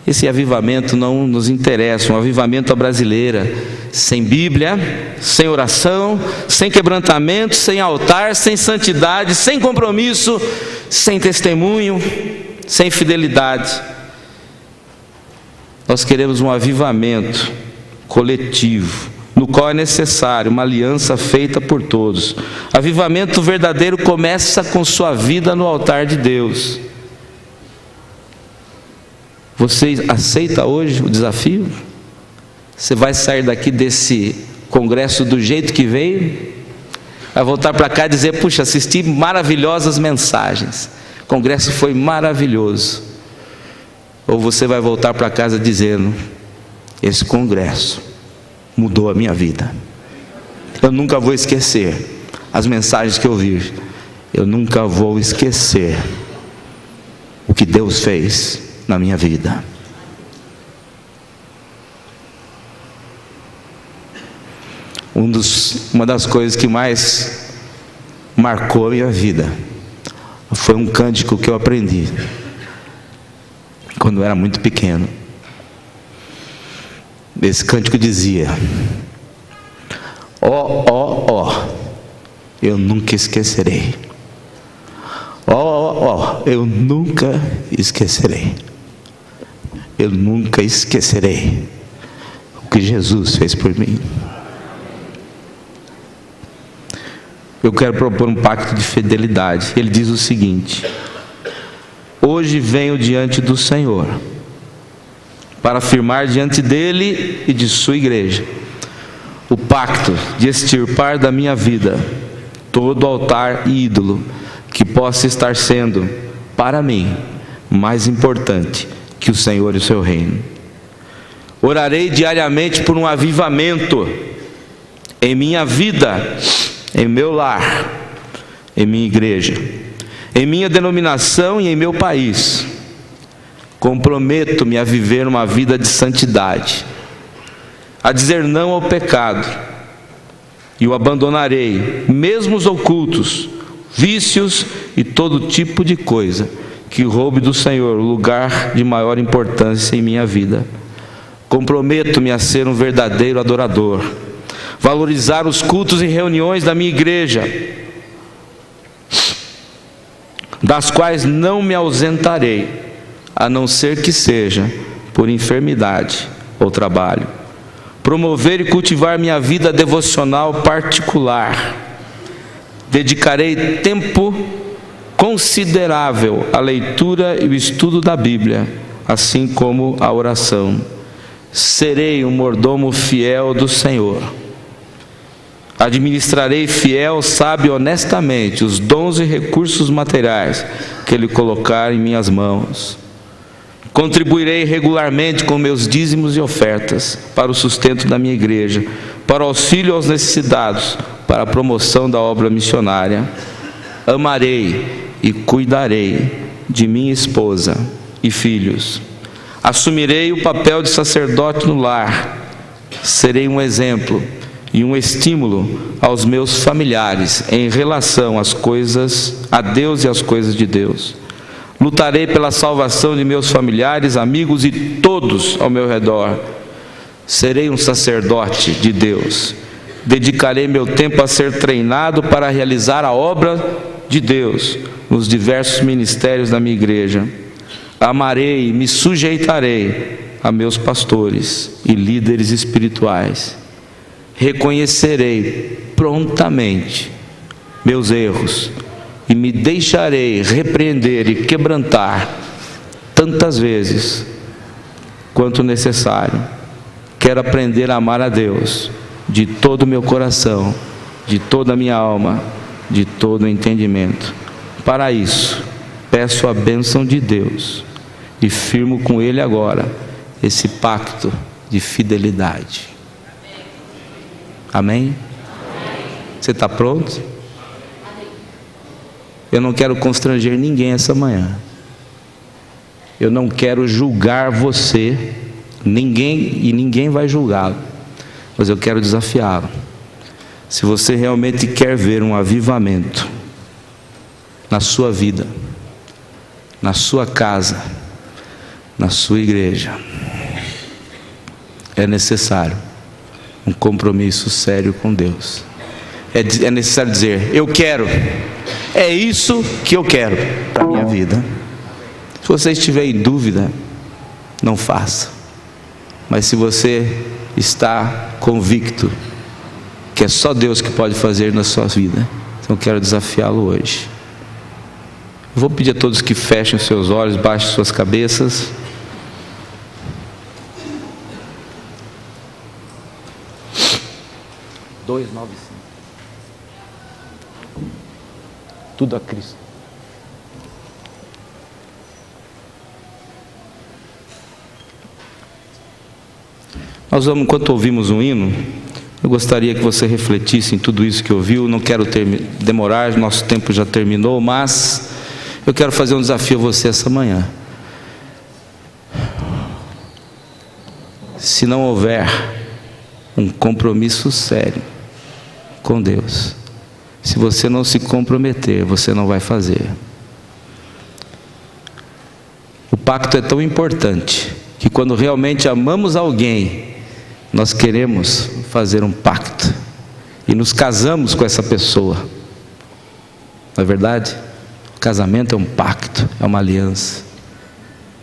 Esse avivamento não nos interessa, um avivamento à brasileira, sem Bíblia, sem oração, sem quebrantamento, sem altar, sem santidade, sem compromisso, sem testemunho, sem fidelidade. Nós queremos um avivamento coletivo, no qual é necessário uma aliança feita por todos. Avivamento verdadeiro começa com sua vida no altar de Deus. Você aceita hoje o desafio? Você vai sair daqui desse congresso do jeito que veio? Vai voltar para cá e dizer: puxa, assisti maravilhosas mensagens, o congresso foi maravilhoso. Ou você vai voltar para casa dizendo: esse congresso mudou a minha vida. Eu nunca vou esquecer as mensagens que eu ouvi. Eu nunca vou esquecer o que Deus fez na minha vida. Uma das coisas que mais marcou a minha vida foi um cântico que eu aprendi quando eu era muito pequeno. Esse cântico dizia: ó, ó, ó, eu nunca esquecerei. Ó, ó, ó, eu nunca esquecerei. Eu nunca esquecerei o que Jesus fez por mim. Eu quero propor um pacto de fidelidade. Ele diz o seguinte: hoje venho diante do Senhor para afirmar diante dele e de sua igreja o pacto de extirpar da minha vida todo altar e ídolo que possa estar sendo, para mim, mais importante que o Senhor e o seu reino. Orarei diariamente por um avivamento em minha vida, em meu lar, em minha igreja, em minha denominação e em meu país. Comprometo-me a viver uma vida de santidade, a dizer não ao pecado, e o abandonarei, mesmo os ocultos, vícios e todo tipo de coisa que roube do Senhor o lugar de maior importância em minha vida. Comprometo-me a ser um verdadeiro adorador, valorizar os cultos e reuniões da minha igreja, das quais não me ausentarei, a não ser que seja por enfermidade ou trabalho. Promover e cultivar minha vida devocional particular. Dedicarei tempo considerável à leitura e o estudo da Bíblia, assim como à oração. Serei um mordomo fiel do Senhor. Administrarei fiel, sábio e honestamente os dons e recursos materiais que Ele colocar em minhas mãos. Contribuirei regularmente com meus dízimos e ofertas para o sustento da minha igreja, para o auxílio aos necessitados, para a promoção da obra missionária. Amarei e cuidarei de minha esposa e filhos. Assumirei o papel de sacerdote no lar. Serei um exemplo e um estímulo aos meus familiares em relação às coisas, a Deus e às coisas de Deus. Lutarei pela salvação de meus familiares, amigos e todos ao meu redor. Serei um sacerdote de Deus. Dedicarei meu tempo a ser treinado para realizar a obra de Deus nos diversos ministérios da minha igreja. Amarei e me sujeitarei a meus pastores e líderes espirituais. Reconhecerei prontamente meus erros e me deixarei repreender e quebrantar tantas vezes quanto necessário. Quero aprender a amar a Deus de todo o meu coração, de toda a minha alma, de todo o entendimento. Para isso, peço a bênção de Deus e firmo com Ele agora esse pacto de fidelidade. Amém? Você está pronto? Eu não quero constranger ninguém essa manhã. Eu não quero julgar você, ninguém vai julgá-lo. Mas eu quero desafiá-lo. Se você realmente quer ver um avivamento na sua vida, na sua casa, na sua igreja, é necessário um compromisso sério com Deus. É necessário dizer: eu quero, é isso que eu quero para a minha vida. Se você estiver em dúvida, não faça. Mas se você está convicto que é só Deus que pode fazer na sua vida, então eu quero desafiá-lo hoje. Eu vou pedir a todos que fechem os seus olhos, baixem suas cabeças. Tudo a Cristo. Nós vamos, enquanto ouvimos um hino, eu gostaria que você refletisse em tudo isso que ouviu. Não quero demorar, nosso tempo já terminou, mas eu quero fazer um desafio a você essa manhã. Se não houver um compromisso sério com Deus. Se você não se comprometer, você não vai fazer. O pacto é tão importante que quando realmente amamos alguém, nós queremos fazer um pacto e nos casamos com essa pessoa. Não é verdade? O casamento é um pacto, é uma aliança.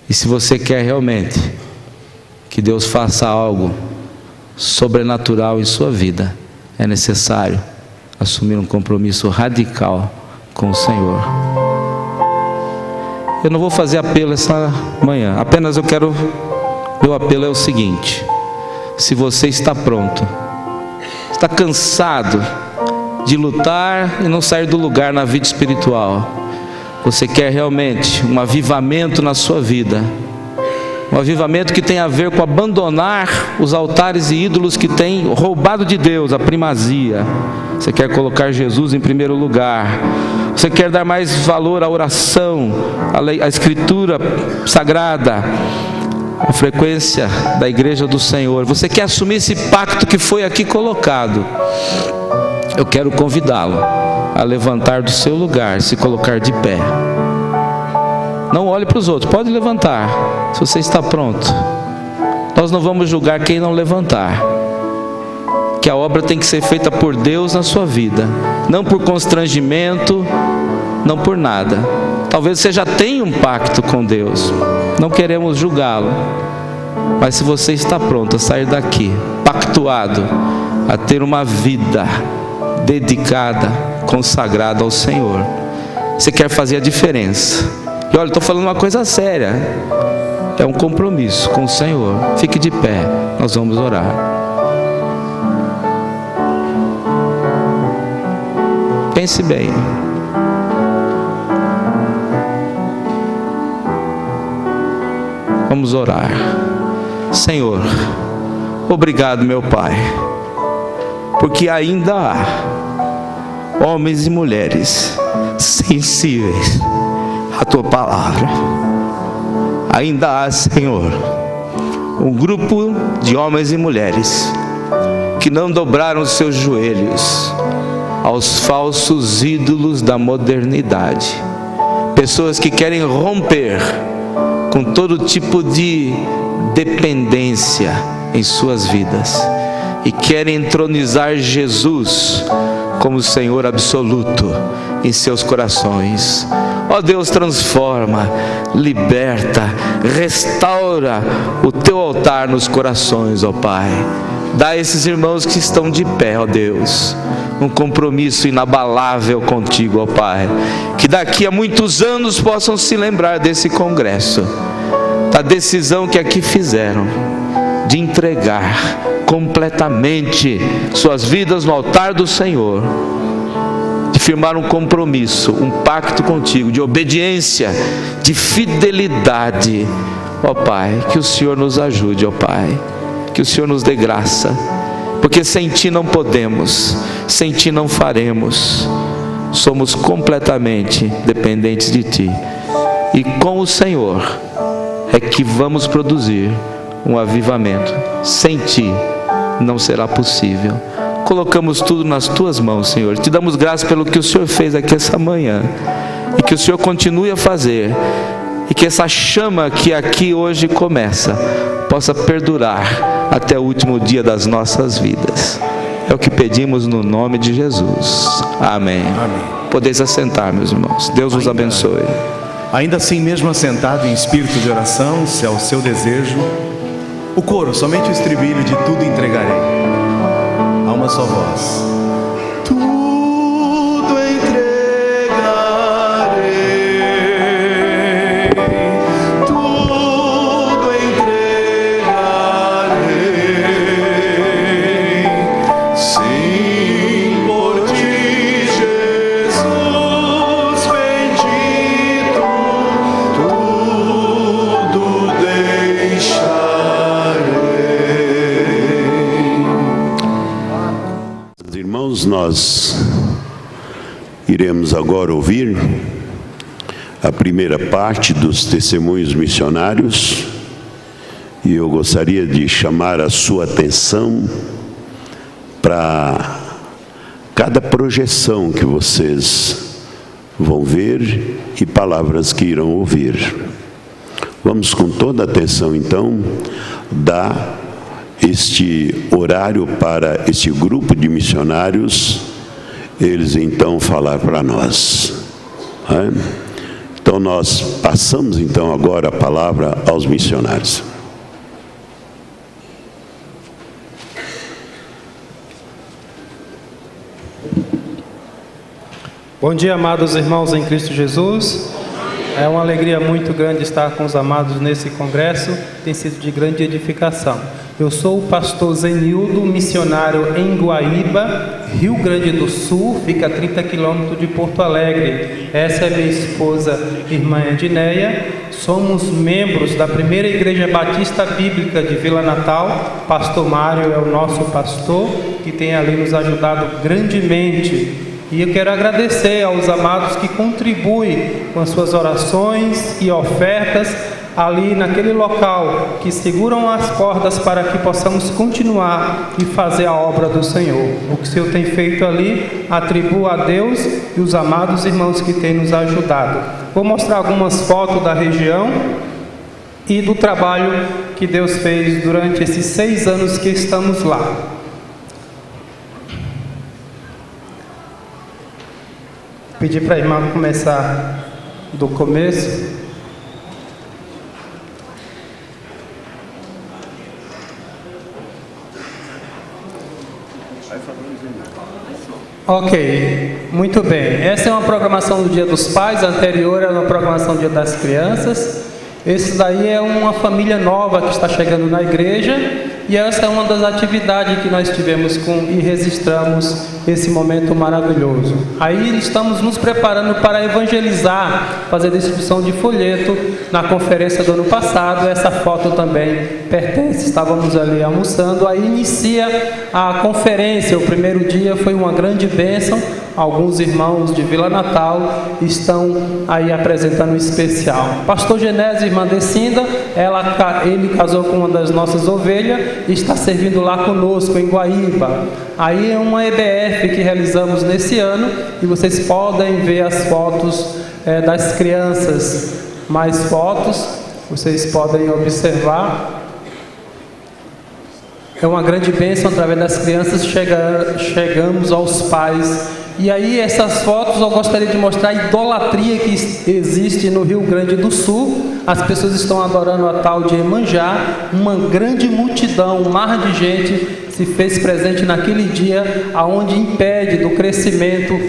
E se você quer realmente que Deus faça algo sobrenatural em sua vida, é necessário assumir um compromisso radical com o Senhor. Eu não vou fazer apelo essa manhã, apenas meu apelo é o seguinte: se você está pronto, está cansado de lutar e não sair do lugar na vida espiritual, você quer realmente um avivamento na sua vida, um avivamento que tem a ver com abandonar os altares e ídolos que têm roubado de Deus a primazia. Você quer colocar Jesus em primeiro lugar. Você quer dar mais valor à oração, à escritura sagrada, à frequência da igreja do Senhor. Você quer assumir esse pacto que foi aqui colocado. Eu quero convidá-lo a levantar do seu lugar, se colocar de pé. Não olhe para os outros, pode levantar, se você está pronto. Nós não vamos julgar quem não levantar, que a obra tem que ser feita por Deus na sua vida, não por constrangimento, não por nada. Talvez você já tenha um pacto com Deus, não queremos julgá-lo, mas se você está pronto a sair daqui, pactuado, a ter uma vida dedicada, consagrada ao Senhor, você quer fazer a diferença. E olha, estou falando uma coisa séria, é um compromisso com o Senhor. Fique de pé, nós vamos orar. Pense bem. Vamos orar. Senhor, obrigado, meu Pai, porque ainda há homens e mulheres sensíveis à Tua palavra. Ainda há, Senhor, um grupo de homens e mulheres que não dobraram os seus joelhos aos falsos ídolos da modernidade. Pessoas que querem romper com todo tipo de dependência em suas vidas e querem entronizar Jesus como Senhor absoluto em seus corações. Ó Deus, transforma, liberta, restaura o Teu altar nos corações, ó Pai. Dá a esses irmãos que estão de pé, ó Deus, um compromisso inabalável contigo, ó Pai. Que daqui a muitos anos possam se lembrar desse congresso, da decisão que aqui fizeram, de entregar completamente suas vidas no altar do Senhor, de firmar um compromisso, um pacto contigo, de obediência, de fidelidade. Ó Pai, que o Senhor nos ajude, ó Pai, que o Senhor nos dê graça, porque sem Ti não podemos, sem Ti não faremos, somos completamente dependentes de Ti, e com o Senhor é que vamos produzir um avivamento. Sem Ti não será possível. Colocamos tudo nas Tuas mãos, Senhor. Te damos graças pelo que o Senhor fez aqui essa manhã, e que o Senhor continue a fazer, e que essa chama que aqui hoje começa possa perdurar até o último dia das nossas vidas. É o que pedimos no nome de Jesus. Amém. Amém. Podeis assentar, meus irmãos. Deus vos abençoe. Ainda assim, mesmo assentado em espírito de oração, se é o seu desejo, o coro, somente o estribilho de tudo entregarei, a uma só voz. Tudo entregarei, tudo entregarei, sim, por Ti, Jesus bendito, tudo deixarei. Irmãos, nós iremos agora ouvir a primeira parte dos testemunhos missionários, e eu gostaria de chamar a sua atenção para cada projeção que vocês vão ver e palavras que irão ouvir. Vamos com toda atenção, então, dar este horário para este grupo de missionários, eles então falar para nós. Então nós passamos então agora a palavra aos missionários. Bom dia, amados irmãos em Cristo Jesus. É uma alegria muito grande estar com os amados nesse congresso, tem sido de grande edificação. Eu sou o pastor Zenildo, missionário em Guaíba, Rio Grande do Sul, fica a 30 quilômetros de Porto Alegre. Essa é minha esposa, irmã Edneia. Somos membros da primeira Igreja Batista Bíblica de Vila Natal. Pastor Mário é o nosso pastor, que tem ali nos ajudado grandemente. E eu quero agradecer aos amados que contribuem com as suas orações e ofertas ali naquele local, que seguram as cordas para que possamos continuar e fazer a obra do Senhor. O que o Senhor tem feito ali, atribuo a Deus e os amados irmãos que têm nos ajudado. Vou mostrar algumas fotos da região e do trabalho que Deus fez durante esses 6 anos que estamos lá. Pedir para a irmã começar do começo. Ok, muito bem. Essa é uma programação do Dia dos Pais, a anterior era uma programação do Dia das Crianças. Esse daí é uma família nova que está chegando na igreja, e essa é uma das atividades que nós tivemos e registramos esse momento maravilhoso. Aí estamos nos preparando para evangelizar, fazer distribuição de folheto na conferência do ano passado. Essa foto também pertence, estávamos ali almoçando, aí inicia a conferência. O primeiro dia foi uma grande bênção. Alguns irmãos de Vila Natal estão aí apresentando um especial. Pastor Genésio, irmã Decinda, ele casou com uma das nossas ovelhas e está servindo lá conosco em Guaíba. Aí é uma EBF que realizamos nesse ano e vocês podem ver as fotos das crianças. Mais fotos, vocês podem observar. É uma grande bênção, através das crianças chegamos aos pais. E aí essas fotos eu gostaria de mostrar a idolatria que existe no Rio Grande do Sul. As pessoas estão adorando a tal de Iemanjá. Uma grande multidão, um mar de gente se fez presente naquele dia, aonde impede do crescimento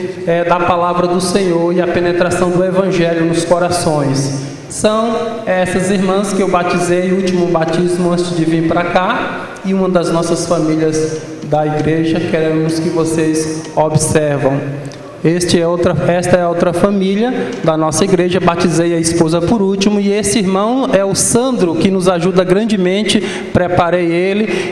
da palavra do Senhor e a penetração do Evangelho nos corações. São essas irmãs que eu batizei, o último batismo antes de vir para cá, e uma das nossas famílias da igreja. Queremos que vocês observam. Esta é outra família da nossa igreja. Batizei a esposa por último, e esse irmão é o Sandro, que nos ajuda grandemente. Preparei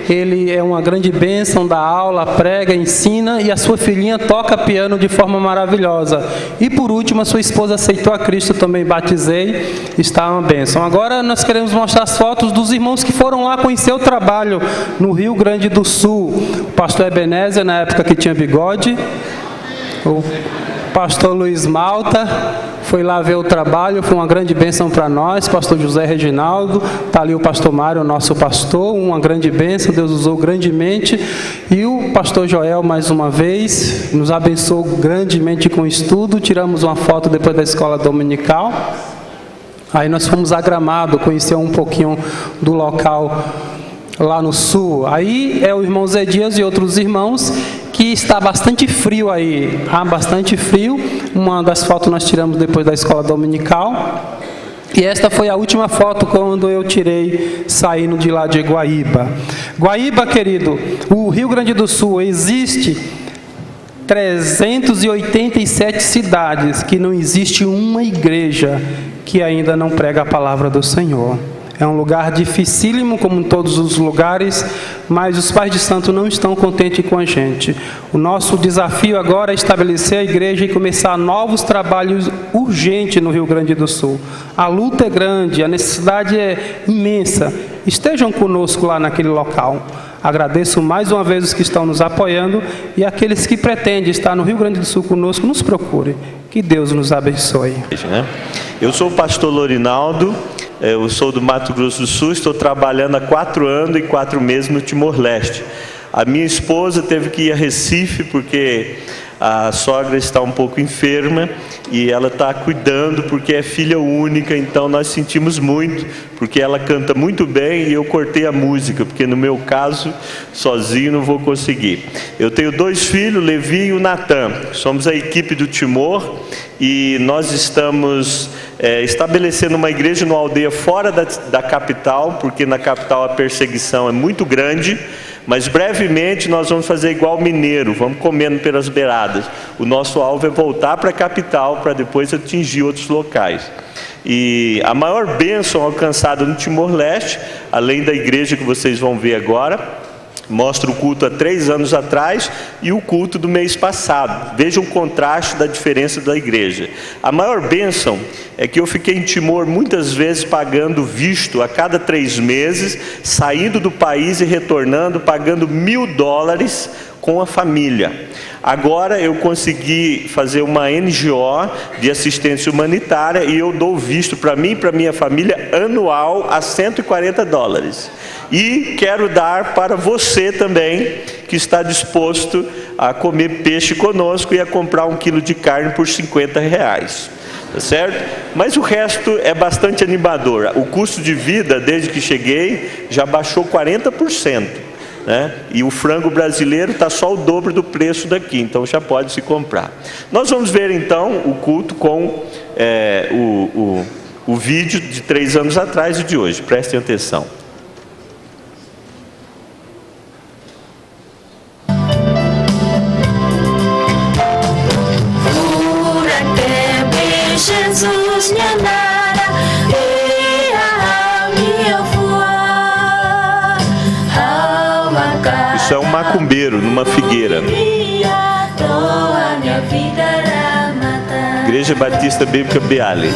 ele é uma grande bênção, dá aula, prega, ensina, e a sua filhinha toca piano de forma maravilhosa. E por último, a sua esposa aceitou a Cristo, também batizei, está uma bênção. Agora nós queremos mostrar as fotos dos irmãos que foram lá conhecer o trabalho no Rio Grande do Sul. O pastor Ebenezer, na época que tinha bigode. O pastor Luiz Malta foi lá ver o trabalho, foi uma grande bênção para nós. Pastor José Reginaldo, está ali o pastor Mário, nosso pastor, uma grande bênção, Deus usou grandemente. E o pastor Joel, mais uma vez, nos abençoou grandemente com o estudo. Tiramos uma foto depois da escola dominical. Aí nós fomos a Gramado, conhecer um pouquinho do local lá no sul. Aí é o irmão Zé Dias e outros irmãos, que está bastante frio aí, bastante frio. Uma das fotos nós tiramos depois da escola dominical. E esta foi a última foto quando eu tirei saindo de lá de Guaíba. Guaíba, querido, o Rio Grande do Sul, existe 387 cidades que não existe uma igreja que ainda não prega a palavra do Senhor. É um lugar dificílimo, como em todos os lugares, mas os pais de santo não estão contentes com a gente. O nosso desafio agora é estabelecer a igreja e começar novos trabalhos urgentes no Rio Grande do Sul. A luta é grande, a necessidade é imensa. Estejam conosco lá naquele local. Agradeço mais uma vez os que estão nos apoiando e aqueles que pretendem estar no Rio Grande do Sul conosco, nos procurem. Que Deus nos abençoe. Eu sou o pastor Lorinaldo, eu sou do Mato Grosso do Sul, estou trabalhando há 4 anos e 4 meses no Timor-Leste. A minha esposa teve que ir a Recife porque a sogra está um pouco enferma e ela está cuidando porque é filha única, então nós sentimos muito, porque ela canta muito bem e eu cortei a música, porque no meu caso, sozinho não vou conseguir. Eu tenho 2 filhos, Levi e o Natan, somos a equipe do Timor e nós estamos estabelecendo uma igreja numa aldeia fora da capital, porque na capital a perseguição é muito grande. Mas brevemente nós vamos fazer igual mineiro, vamos comendo pelas beiradas. O nosso alvo é voltar para a capital para depois atingir outros locais. E a maior bênção alcançada no Timor-Leste, além da igreja que vocês vão ver agora, mostra o culto há 3 anos atrás e o culto do mês passado. Veja um contraste da diferença da igreja. A maior bênção é que eu fiquei em Timor muitas vezes pagando visto a cada 3 meses, saindo do país e retornando, pagando $1.000 com a família. Agora eu consegui fazer uma NGO de assistência humanitária e eu dou visto para mim e para minha família anual a $140. E quero dar para você também, que está disposto a comer peixe conosco e a comprar 1 quilo de carne por R$50. Tá certo? Mas o resto é bastante animador. O custo de vida, desde que cheguei, já baixou 40%. Né? E o frango brasileiro está só o dobro do preço daqui, então já pode se comprar. Nós vamos ver então o culto com o vídeo de 3 anos atrás e de hoje. Prestem atenção. Isso é um macumbeiro numa figueira. Igreja Batista Bíblica Beale.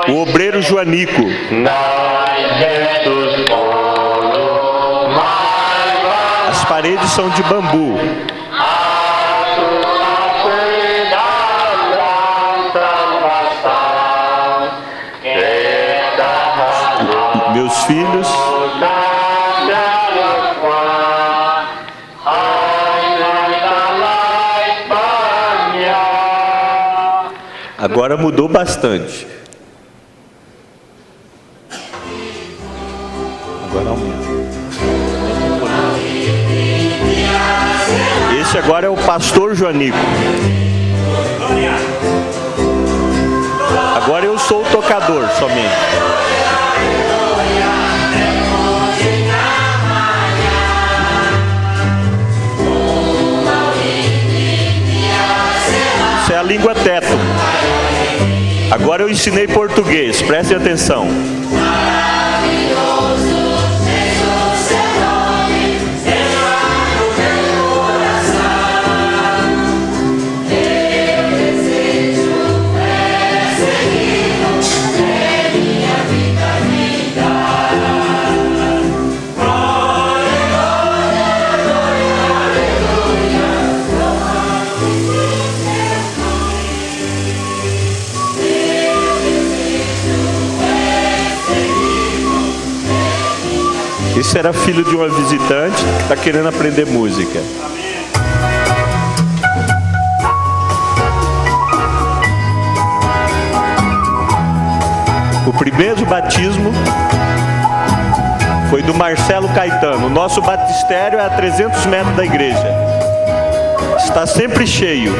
O obreiro Joanico. As paredes são de bambu. Meus filhos. Agora mudou bastante. Agora aumenta. Esse agora é o pastor Joanico. Agora eu sou o tocador somente. Isso é a língua teto. Agora eu ensinei português, prestem atenção. Esse era filho de uma visitante que está querendo aprender música. O primeiro batismo foi do Marcelo Caetano. O nosso batistério é a 300 metros da igreja. Está sempre cheio.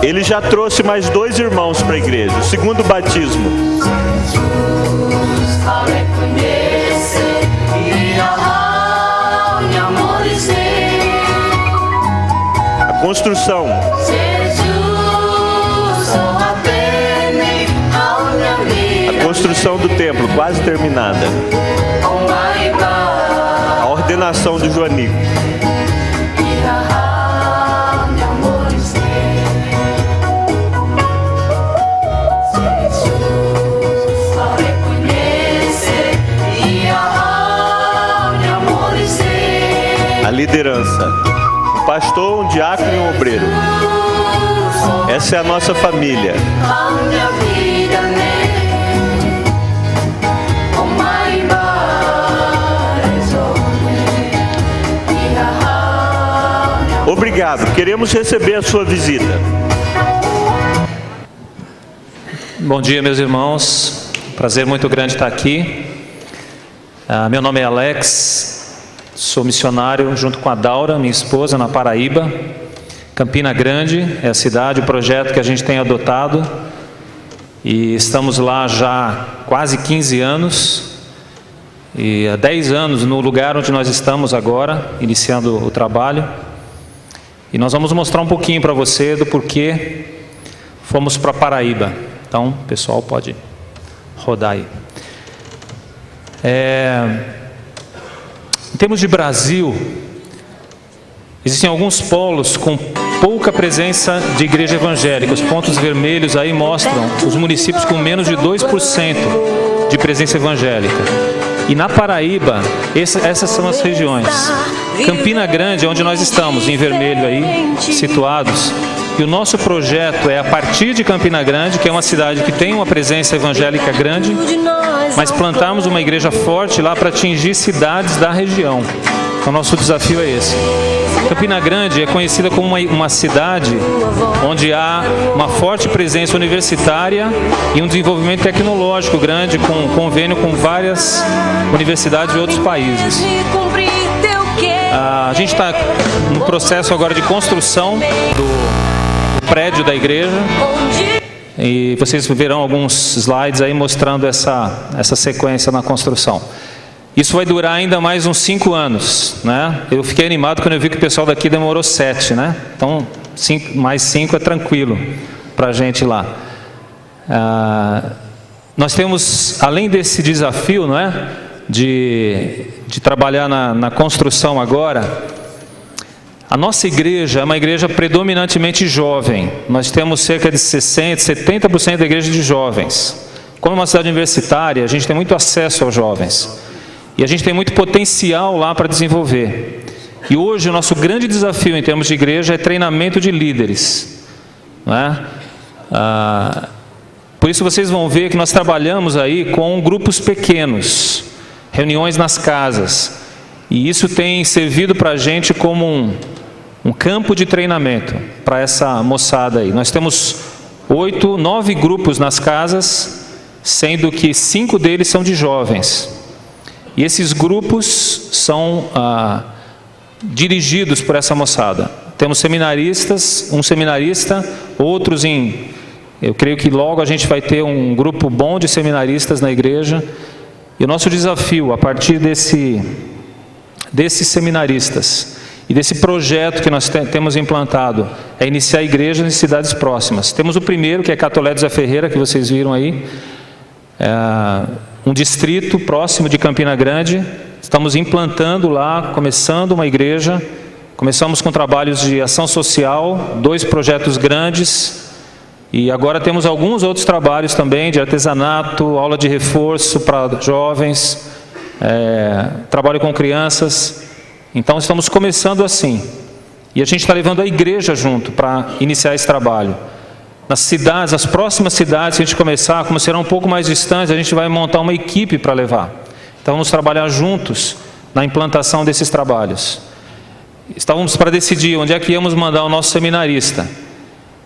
Ele já trouxe mais 2 irmãos para a igreja. O segundo batismo. A construção. A construção do templo, quase terminada. A ordenação do Joanico. pastor, um diácono e um obreiro. Essa é a nossa família. Obrigado, queremos receber a sua visita. Bom dia, meus irmãos. Prazer muito grande estar aqui. Meu nome é Alex, sou missionário junto com a Daura, minha esposa, na Paraíba. Campina Grande é a cidade, o projeto que a gente tem adotado. E estamos lá já há quase 15 anos. E há 10 anos no lugar onde nós estamos agora, iniciando o trabalho. E nós vamos mostrar um pouquinho para você do porquê fomos para Paraíba. Então, o pessoal pode rodar aí. Em termos de Brasil, existem alguns polos com pouca presença de igreja evangélica. Os pontos vermelhos aí mostram os municípios com menos de 2% de presença evangélica. E na Paraíba, essas são as regiões. Campina Grande é onde nós estamos, em vermelho aí, situados. E o nosso projeto é, a partir de Campina Grande, que é uma cidade que tem uma presença evangélica grande, mas plantarmos uma igreja forte lá para atingir cidades da região. Então, nosso desafio é esse. Campina Grande é conhecida como uma cidade onde há uma forte presença universitária e um desenvolvimento tecnológico grande, com convênio com várias universidades de outros países. A gente está no processo agora de construção do prédio da igreja e vocês verão alguns slides aí mostrando essa sequência na construção. Isso vai durar ainda mais uns 5 anos, né? Eu fiquei animado quando eu vi que o pessoal daqui demorou 7, né? Então, mais 5 é tranquilo para a gente ir lá. Nós temos, além desse desafio, não é? De trabalhar na construção agora, a nossa igreja é uma igreja predominantemente jovem. Nós temos cerca de 60%, 70% da igreja de jovens. Como é uma cidade universitária, a gente tem muito acesso aos jovens. E a gente tem muito potencial lá para desenvolver. E hoje o nosso grande desafio em termos de igreja é treinamento de líderes. Não é? Por isso vocês vão ver que nós trabalhamos aí com grupos pequenos, reuniões nas casas. E isso tem servido para a gente como um campo de treinamento para essa moçada aí. Nós temos 8, 9 grupos nas casas, sendo que 5 deles são de jovens. E esses grupos são dirigidos por essa moçada. Temos seminaristas, um seminarista, outros eu creio que logo a gente vai ter um grupo bom de seminaristas na igreja. E o nosso desafio, a partir desses seminaristas e desse projeto que nós temos implantado, é iniciar igrejas em cidades próximas. Temos o primeiro, que é Catolé do Zé Ferreira, que vocês viram aí. Um distrito próximo de Campina Grande. Estamos implantando lá, começando uma igreja. Começamos com trabalhos de ação social, 2 projetos grandes. E agora temos alguns outros trabalhos também, de artesanato, aula de reforço para jovens, trabalho com crianças. Então estamos começando assim. E a gente está levando a igreja junto para iniciar esse trabalho. Nas cidades, as próximas cidades que a gente começar, como serão um pouco mais distantes, a gente vai montar uma equipe para levar. Então vamos trabalhar juntos na implantação desses trabalhos. Estávamos para decidir onde é que íamos mandar o nosso seminarista.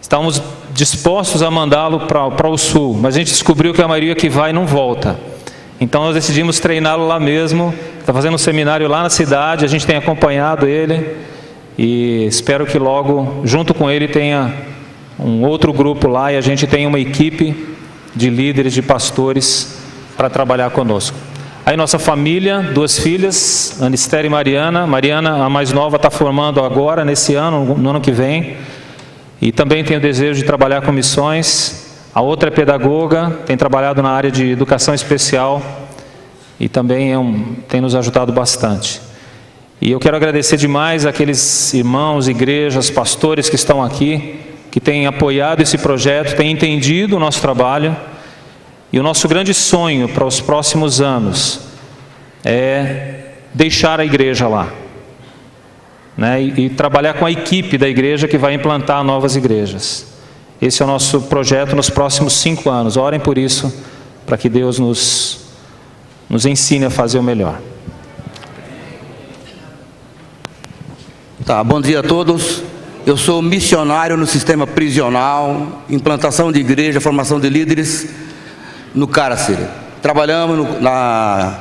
Estávamos dispostos a mandá-lo para o sul, mas a gente descobriu que a maioria que vai não volta. Então nós decidimos treiná-lo lá mesmo. Está fazendo um seminário lá na cidade, a gente tem acompanhado ele e espero que logo, junto com ele, tenha um outro grupo lá e a gente tenha uma equipe de líderes, de pastores para trabalhar conosco. Aí nossa família, 2 filhas, Anistéria e Mariana. Mariana, a mais nova, está formando agora, nesse ano, no ano que vem. E também tem o desejo de trabalhar com missões. A outra é pedagoga, tem trabalhado na área de educação especial e também tem nos ajudado bastante. E eu quero agradecer demais àqueles irmãos, igrejas, pastores que estão aqui, que têm apoiado esse projeto, têm entendido o nosso trabalho. E o nosso grande sonho para os próximos anos é deixar a igreja lá. né, e trabalhar com a equipe da igreja que vai implantar novas igrejas. Esse é o nosso projeto nos próximos 5 anos. Orem por isso, para que Deus nos ensine a fazer o melhor. Tá, bom dia a todos. Eu sou missionário no sistema prisional, implantação de igreja, formação de líderes no cárcere. Trabalhamos na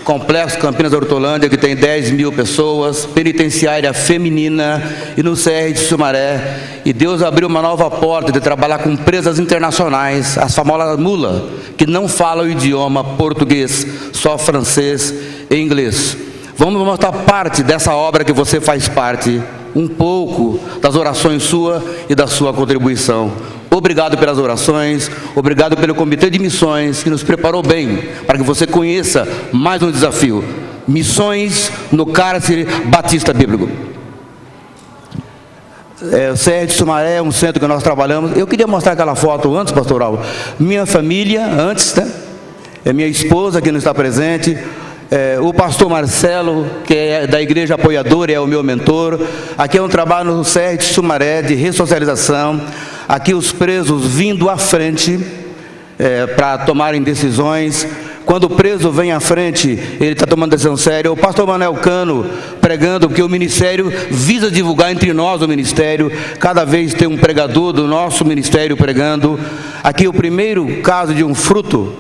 Complexo Campinas da Hortolândia, que tem 10 mil pessoas, penitenciária feminina, e no CR de Sumaré. E Deus abriu uma nova porta de trabalhar com presas internacionais, as famosas mula, que não falam o idioma português, só francês e inglês. Vamos mostrar parte dessa obra que você faz parte, um pouco das orações sua e da sua contribuição. Obrigado pelas orações, obrigado pelo Comitê de Missões, que nos preparou bem, para que você conheça mais um desafio. Missões no Cárcere Batista Bíblico. O CR de Sumaré é um centro que nós trabalhamos. Eu queria mostrar aquela foto antes, pastoral. Minha família, antes, né? É minha esposa que não está presente. O pastor Marcelo, que é da igreja apoiadora, é o meu mentor. Aqui é um trabalho no CR de Sumaré, de ressocialização. Aqui os presos vindo à frente para tomarem decisões. Quando o preso vem à frente, ele está tomando decisão séria. O pastor Manuel Cano pregando, porque o ministério visa divulgar entre nós o ministério. Cada vez tem um pregador do nosso ministério pregando. Aqui o primeiro caso de um fruto,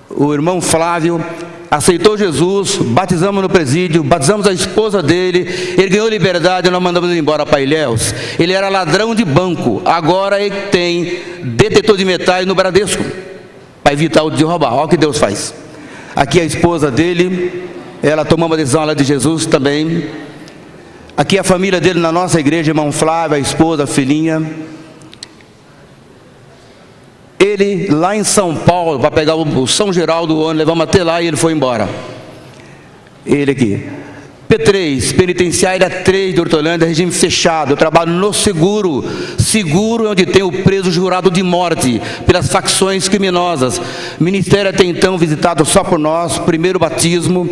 o irmão Flávio aceitou Jesus, batizamos no presídio, batizamos a esposa dele, ele ganhou liberdade e nós mandamos ele embora para Ilhéus. Ele era ladrão de banco, agora ele tem detetor de metais no Bradesco, para evitar o de roubar. Olha o que Deus faz. Aqui a esposa dele, ela tomou uma decisão lá de Jesus também. Aqui a família dele na nossa igreja, irmão Flávio, a esposa, a filhinha. Ele lá em São Paulo, para pegar o São Geraldo, o ônibus, levamos até lá e ele foi embora. Ele aqui. P3, penitenciária 3 de Hortolândia, regime fechado. Eu trabalho no seguro. Seguro é onde tem o preso jurado de morte pelas facções criminosas. Ministério até então visitado só por nós, primeiro batismo.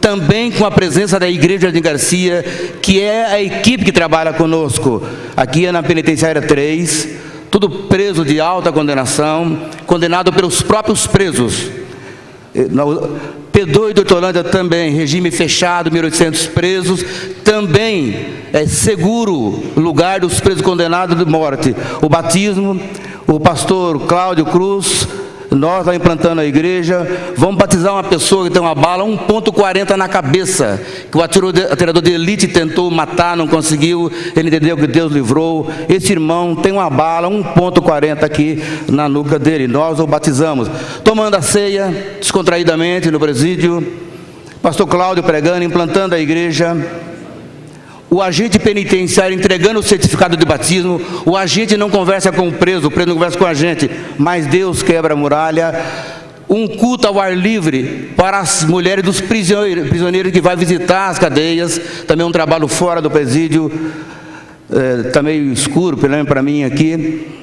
Também com a presença da Igreja de Garcia, que é a equipe que trabalha conosco. Aqui é na penitenciária 3. Tudo preso de alta condenação, condenado pelos próprios presos. P2 de Hortolândia também, regime fechado, 1.800 presos, também é seguro lugar dos presos condenados de morte. O batismo, o pastor Cláudio Cruz, nós lá implantando a igreja, vamos batizar uma pessoa que tem uma bala 1.40 na cabeça, que o atirador de elite tentou matar, não conseguiu, ele entendeu que Deus livrou. Esse irmão tem uma bala 1.40 aqui na nuca dele, nós o batizamos. Tomando a ceia, descontraídamente no presídio, pastor Cláudio pregando, implantando a igreja. O agente penitenciário entregando o certificado de batismo. O agente não conversa com o preso não conversa com a gente, mas Deus quebra a muralha. Um culto ao ar livre para as mulheres dos prisioneiros que vai visitar as cadeias. Também um trabalho fora do presídio. Está meio escuro, pelo menos para mim aqui.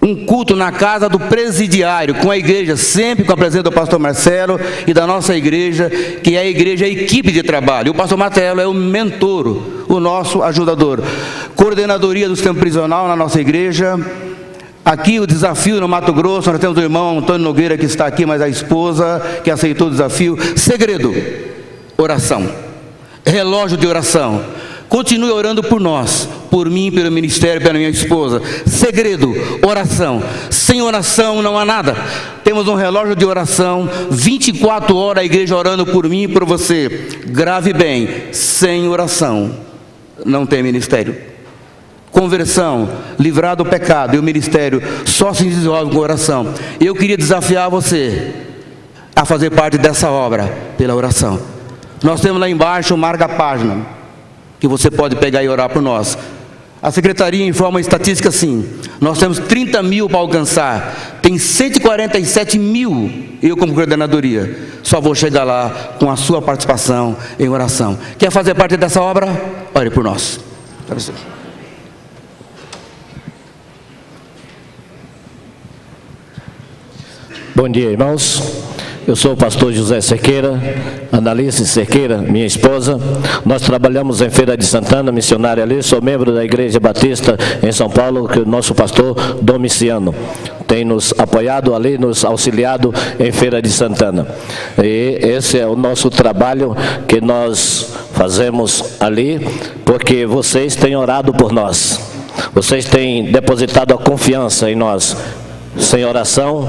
Um culto na casa do presidiário, com a igreja, sempre com a presença do pastor Marcelo e da nossa igreja, que é a igreja, a equipe de trabalho. O pastor Marcelo é o mentor, o nosso ajudador. Coordenadoria do sistema prisional na nossa igreja. Aqui o desafio no Mato Grosso, nós temos o irmão Antônio Nogueira que está aqui, mas a esposa que aceitou o desafio. Segredo, oração. Relógio de oração. Continue orando por nós, por mim, pelo ministério, pela minha esposa. Segredo, oração. Sem oração não há nada. Temos um relógio de oração, 24 horas a igreja orando por mim e por você. Grave bem, sem oração não tem ministério. Conversão, livrar do pecado e o ministério só se desenvolve com oração. Eu queria desafiar você a fazer parte dessa obra pela oração. Nós temos lá embaixo um marca-página que você pode pegar e orar por nós. A secretaria informa a estatística assim: nós temos 30 mil para alcançar, tem 147 mil, eu como coordenadoria, só vou chegar lá com a sua participação em oração. Quer fazer parte dessa obra? Ore por nós. Bom dia, irmãos. Eu sou o pastor José Cerqueira, Analice Cerqueira, minha esposa. Nós trabalhamos em Feira de Santana, missionária ali. Sou membro da Igreja Batista em São Paulo, que o nosso pastor Domiciano tem nos apoiado ali, nos auxiliado em Feira de Santana. E esse é o nosso trabalho que nós fazemos ali, porque vocês têm orado por nós. Vocês têm depositado a confiança em nós. Sem oração,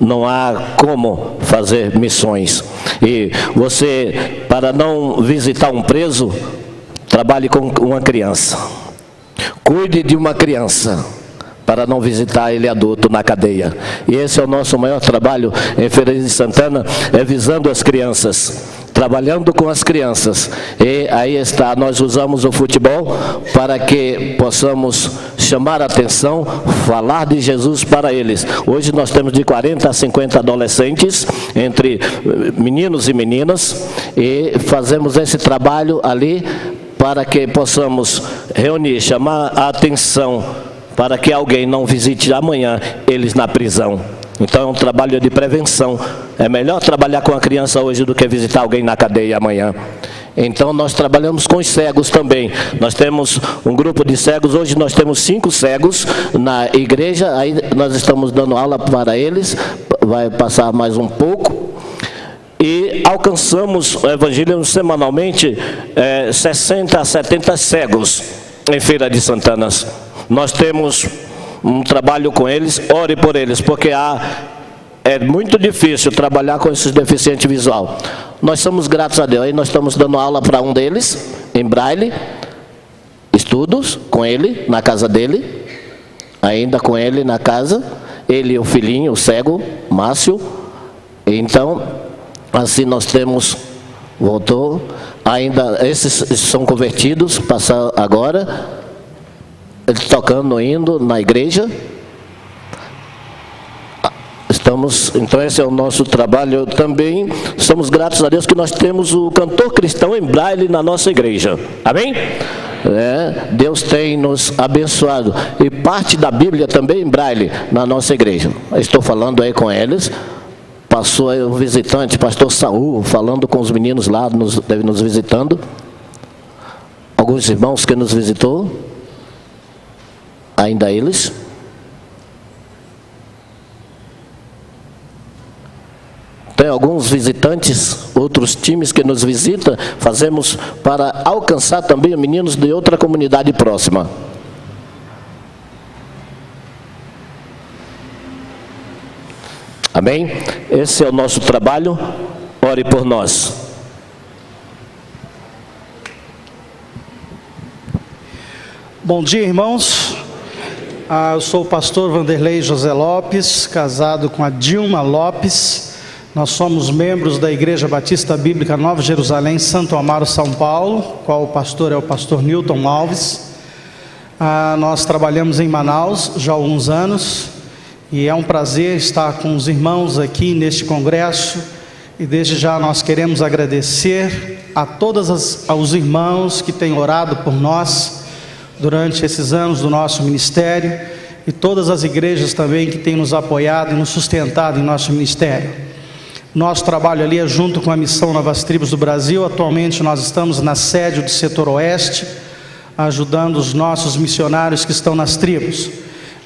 não há como fazer missões. E você, para não visitar um preso, trabalhe com uma criança. Cuide de uma criança, para não visitar ele adulto na cadeia. E esse é o nosso maior trabalho em Feira de Santana, é visando as crianças, trabalhando com as crianças. E aí está, nós usamos o futebol para que possamos chamar a atenção, falar de Jesus para eles. Hoje nós temos de 40 a 50 adolescentes, entre meninos e meninas, e fazemos esse trabalho ali para que possamos reunir, chamar a atenção, para que alguém não visite amanhã eles na prisão. Então é um trabalho de prevenção. É melhor trabalhar com a criança hoje do que visitar alguém na cadeia amanhã. Então nós trabalhamos com os cegos também. Nós temos um grupo de cegos, hoje nós temos 5 cegos na igreja, aí nós estamos dando aula para eles, vai passar mais um pouco. E alcançamos o evangelho semanalmente 60 a 70 cegos em Feira de Santana. Nós temos um trabalho com eles, ore por eles, porque é muito difícil trabalhar com esses deficientes visual. Nós somos gratos a Deus. Aí nós estamos dando aula para um deles, em Braille, estudos com ele, na casa dele, ainda com ele na casa, ele e o filhinho, o cego, Márcio. Então, assim nós temos, voltou, ainda, esses são convertidos, passar agora, eles tocando, indo na igreja. Então esse é o nosso trabalho também. Somos gratos a Deus que nós temos o cantor cristão em Braille na nossa igreja. Amém? Deus tem nos abençoado. E parte da Bíblia também em Braille na nossa igreja. Estou falando aí com eles. Passou aí um visitante, pastor Saul, falando com os meninos lá, deve nos visitando. Alguns irmãos que nos visitou. Ainda eles. Tem alguns visitantes, outros times que nos visitam, fazemos para alcançar também meninos de outra comunidade próxima. Amém? Esse é o nosso trabalho, ore por nós. Bom dia, irmãos. Eu sou o pastor Vanderlei José Lopes, casado com a Dilma Lopes. Nós somos membros da Igreja Batista Bíblica Nova Jerusalém, Santo Amaro, São Paulo, qual o pastor é o pastor Newton Alves. Nós trabalhamos em Manaus já há alguns anos e é um prazer estar com os irmãos aqui neste congresso. E desde já nós queremos agradecer a todos os irmãos que têm orado por nós durante esses anos do nosso ministério e todas as igrejas também que têm nos apoiado e nos sustentado em nosso ministério. Nosso trabalho ali é junto com a Missão Novas Tribos do Brasil. Atualmente nós estamos na sede do setor oeste, ajudando os nossos missionários que estão nas tribos.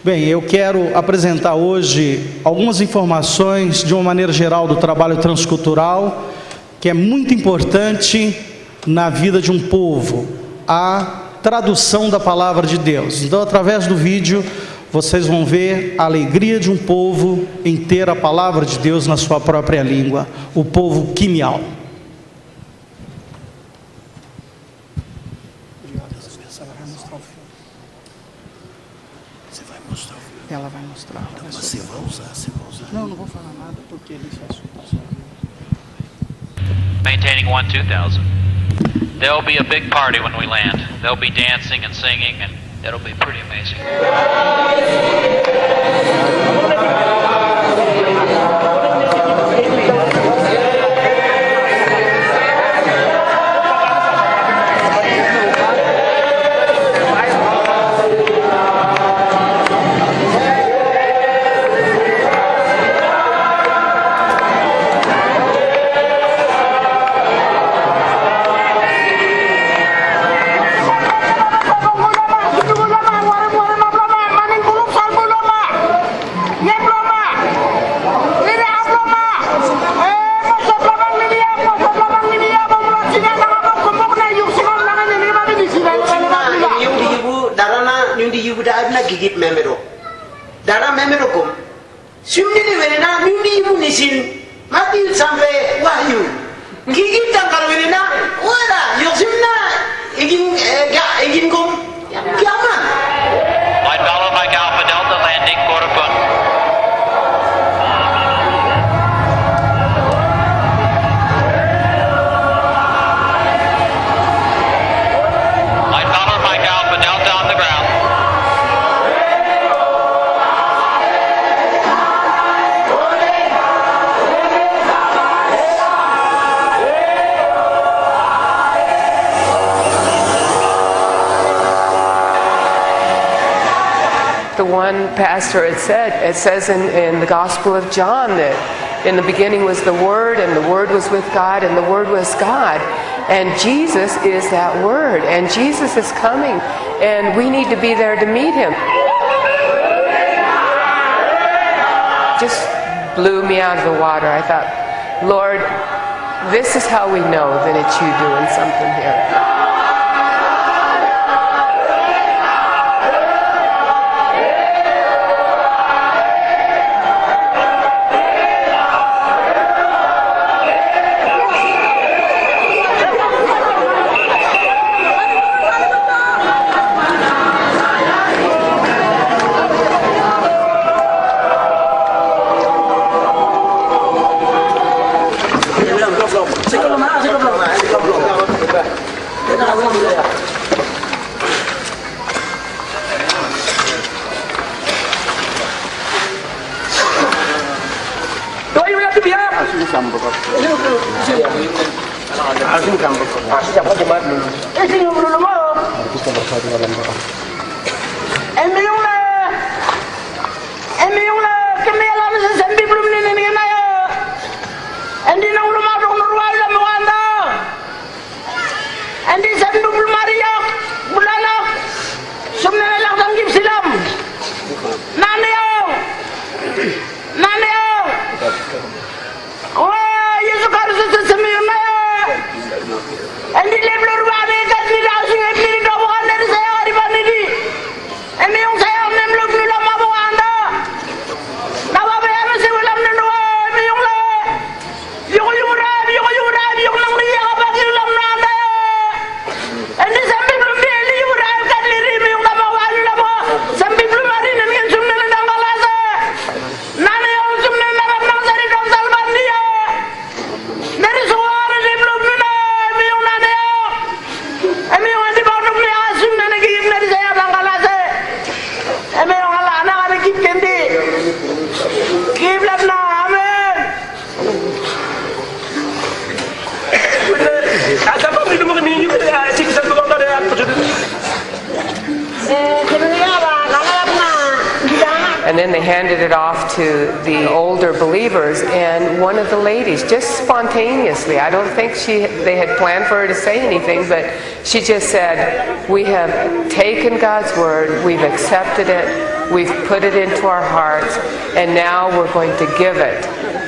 Bem, eu quero apresentar hoje algumas informações de uma maneira geral do trabalho transcultural, que é muito importante na vida de um povo, a tradução da palavra de Deus. Então, através do vídeo, vocês vão ver a alegria de um povo em ter a palavra de Deus na sua própria língua, o povo Quimial. Você vai mostrar o filme? Ela vai mostrar. Então, você vai usar. Não vai falar nada porque ele faz. Maintaining 1-2000. There'll be a big party when we land. There'll be dancing and singing, and it'll be pretty amazing. memero dara memero kom siumni verena mimi munisin mati sampai wahyu gigi tangkar verena wala yosimna egin kom kiaman Light Valor Mike Alpha Delta landing quarter foot. Light Valor Mike Alpha Delta on the ground. The one pastor had said, it says in the Gospel of John that in the beginning was the Word, and the Word was with God, and the Word was God. And Jesus is that Word, and Jesus is coming, and we need to be there to meet Him. Just blew me out of the water. I thought, Lord, this is how we know that it's you doing something here. And then they handed it off to the older believers, and one of the ladies, just spontaneously, I don't think they had planned for her to say anything, but she just said, we have taken God's word, we've accepted it, we've put it into our hearts, and now we're going to give it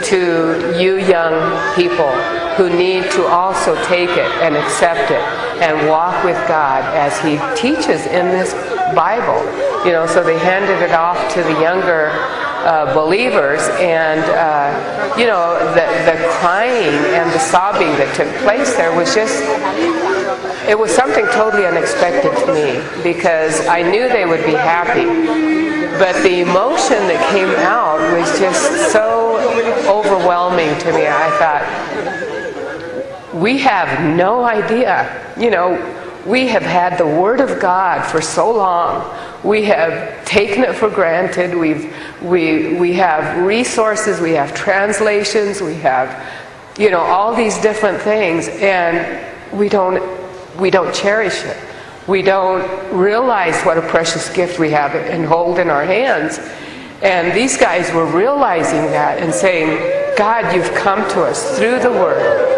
to you young people who need to also take it and accept it and walk with God as He teaches in this Bible. You know, so they handed it off to the younger believers, and you know, the crying and the sobbing that took place there was just, it was something totally unexpected to me, because I knew they would be happy, but the emotion that came out was just so overwhelming to me. I thought, we have no idea, you know, we have had the Word of God for so long. We have taken it for granted. We have resources. We have translations. We have, you know, all these different things, and we don't cherish it. We don't realize what a precious gift we have and hold in our hands. And these guys were realizing that and saying, God, you've come to us through the Word.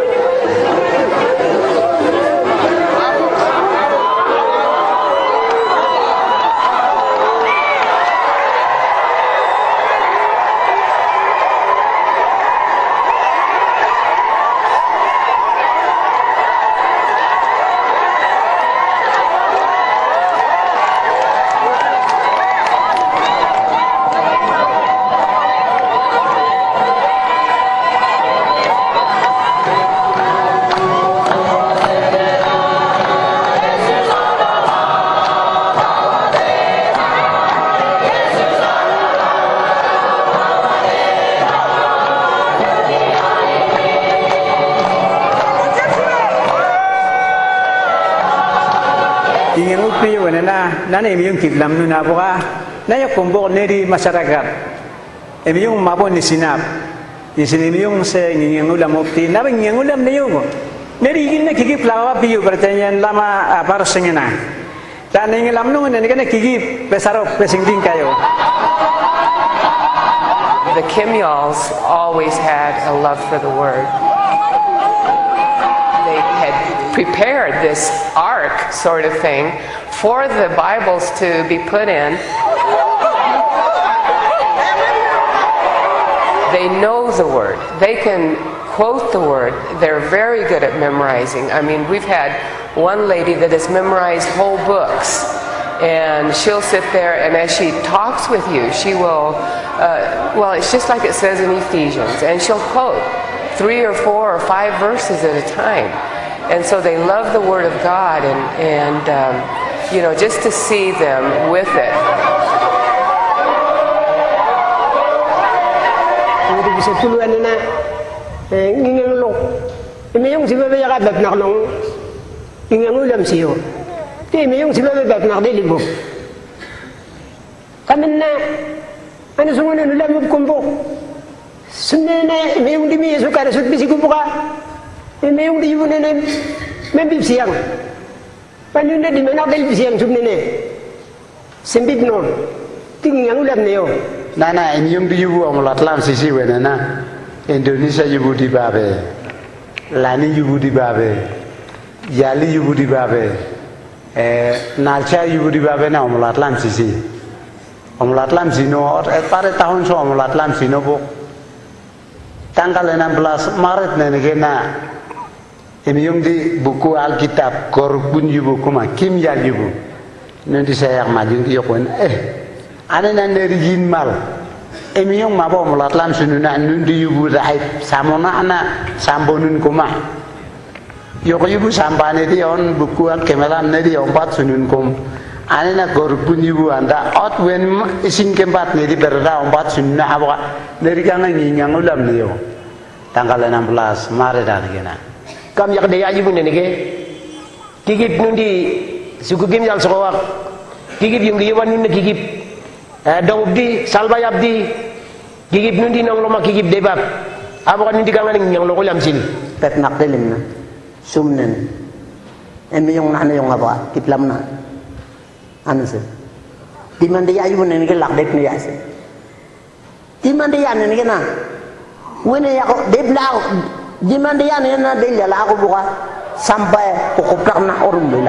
piyo na emi yung kiblam nuna boka na yakumbo neri masyarakat emi yung mabon ni sinap emi yung se ngingulam opti na ngingulam na yung neri gin na kigip lawa piyo pertanyaan lama para sengena dan ngingulam nung na kana kigip besarok pesingding kayo. The Kimyals always had a love for the Word. They had prepared this ark sort of thing for the Bibles to be put in. They know the Word. They can quote the Word. They're very good at memorizing. I mean, we've had one lady that has memorized whole books. And she'll sit there, and as she talks with you, she will, well, it's just like it says in Ephesians, and she'll quote 3 or 4 or 5 verses at a time. And so they love the Word of God, and you know, just to see them with it. Ti mi yung sibabe bab nak deli bo. Kanna ana sunguna nula mo kumbo. Sunne ne mi yung dimi yesu kare sut bisi kumbo ka. Mi yung di yune ne membi siang. Panu ne di menak del siang sumne ne. Sembit non. Ting yang ulam ne yo. Nana mi yung di yubu amulat lam sisi wena na. Indonesia yubu di babe. Lani yubu di babe. Yali yubu di babe. Nalcha yubudi babe na omulat lam sisi no pare tahun so omulat lam sino bo tanggal 16 Maret nene na emi yung di buku Alkitab korupun yubu kuma kimya yubu nanti saya majung yokon ane na nerigin mal emi yung mabo omulat lam sino na nundi yubu raib samona ana sambonun kuma Yoko yubu sampane di on buku an kemelan ne di ompat sunun kom ane na gorpun yubu anda ot wen isin kempat ne di berda ompat sunna abwa dari kana ngingang ulam ne yo tanggal 16 Maret hari kena kam yak de yubu ne ke kigip nundi suku gem yal sokowak kigip yung diwan nun kigip dawdi salbay abdi kigip nundi nang loma kigip debab abwa nundi kana ngingang lo ulam sin pet nak delim na sumnen emi yung nana yung apa kitlam na anu se di man dia ayu nen ke lak dep ni ase di man dia nen ke na wene ya ko dep la di man dia nen na de la ko buka sampai pokok na orum bela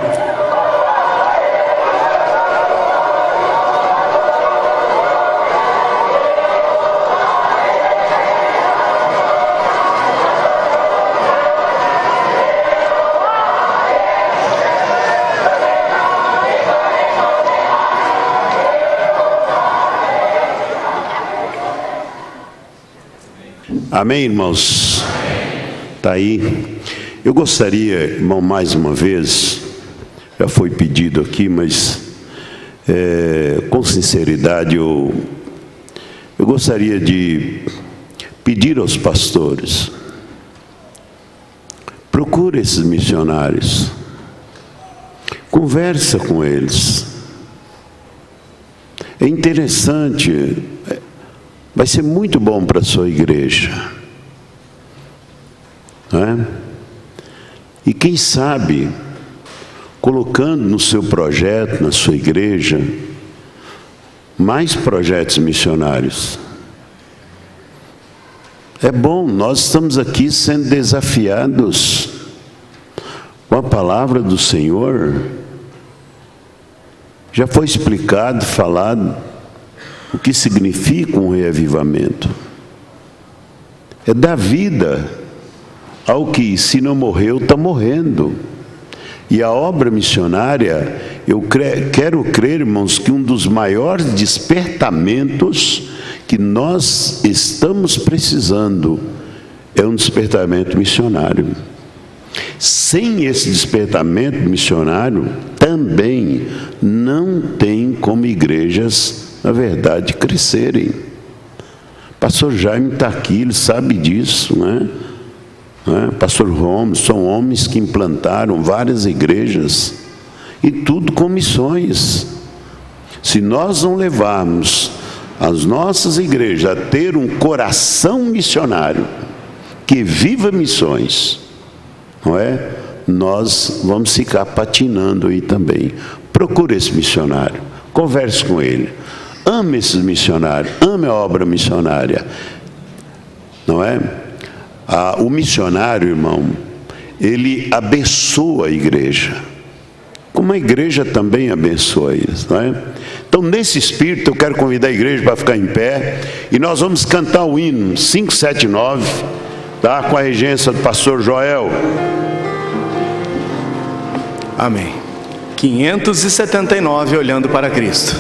Amém, irmãos? Está aí. Eu gostaria, irmão, mais uma vez, já foi pedido aqui, mas com sinceridade eu gostaria de pedir aos pastores, procure esses missionários, conversa com eles. É interessante. Vai ser muito bom para a sua igreja. Não é? E quem sabe, colocando no seu projeto, na sua igreja, mais projetos missionários. É bom, nós estamos aqui sendo desafiados com a palavra do Senhor. Já foi explicado, falado, o que significa um reavivamento. É dar vida ao que, se não morreu, está morrendo. E a obra missionária, eu quero crer, irmãos, que um dos maiores despertamentos que nós estamos precisando é um despertamento missionário. Sem esse despertamento missionário, também não tem como igrejas, na verdade, crescerem. Pastor Jaime está aqui, ele sabe disso, não é? Pastor Holmes, são homens que implantaram várias igrejas, e tudo junto com missões. Se nós não levarmos as nossas igrejas a ter um coração missionário, que viva missões, não é? Nós vamos ficar patinando aí também. Procure esse missionário, converse com ele, ame esses missionários, ame a obra missionária, não é? O missionário, irmão, ele abençoa a igreja, como a igreja também abençoa isso, não é? Então, nesse espírito, eu quero convidar a igreja para ficar em pé, e nós vamos cantar o hino 579, tá? Com a regência do pastor Joel. Amém. 579, olhando para Cristo.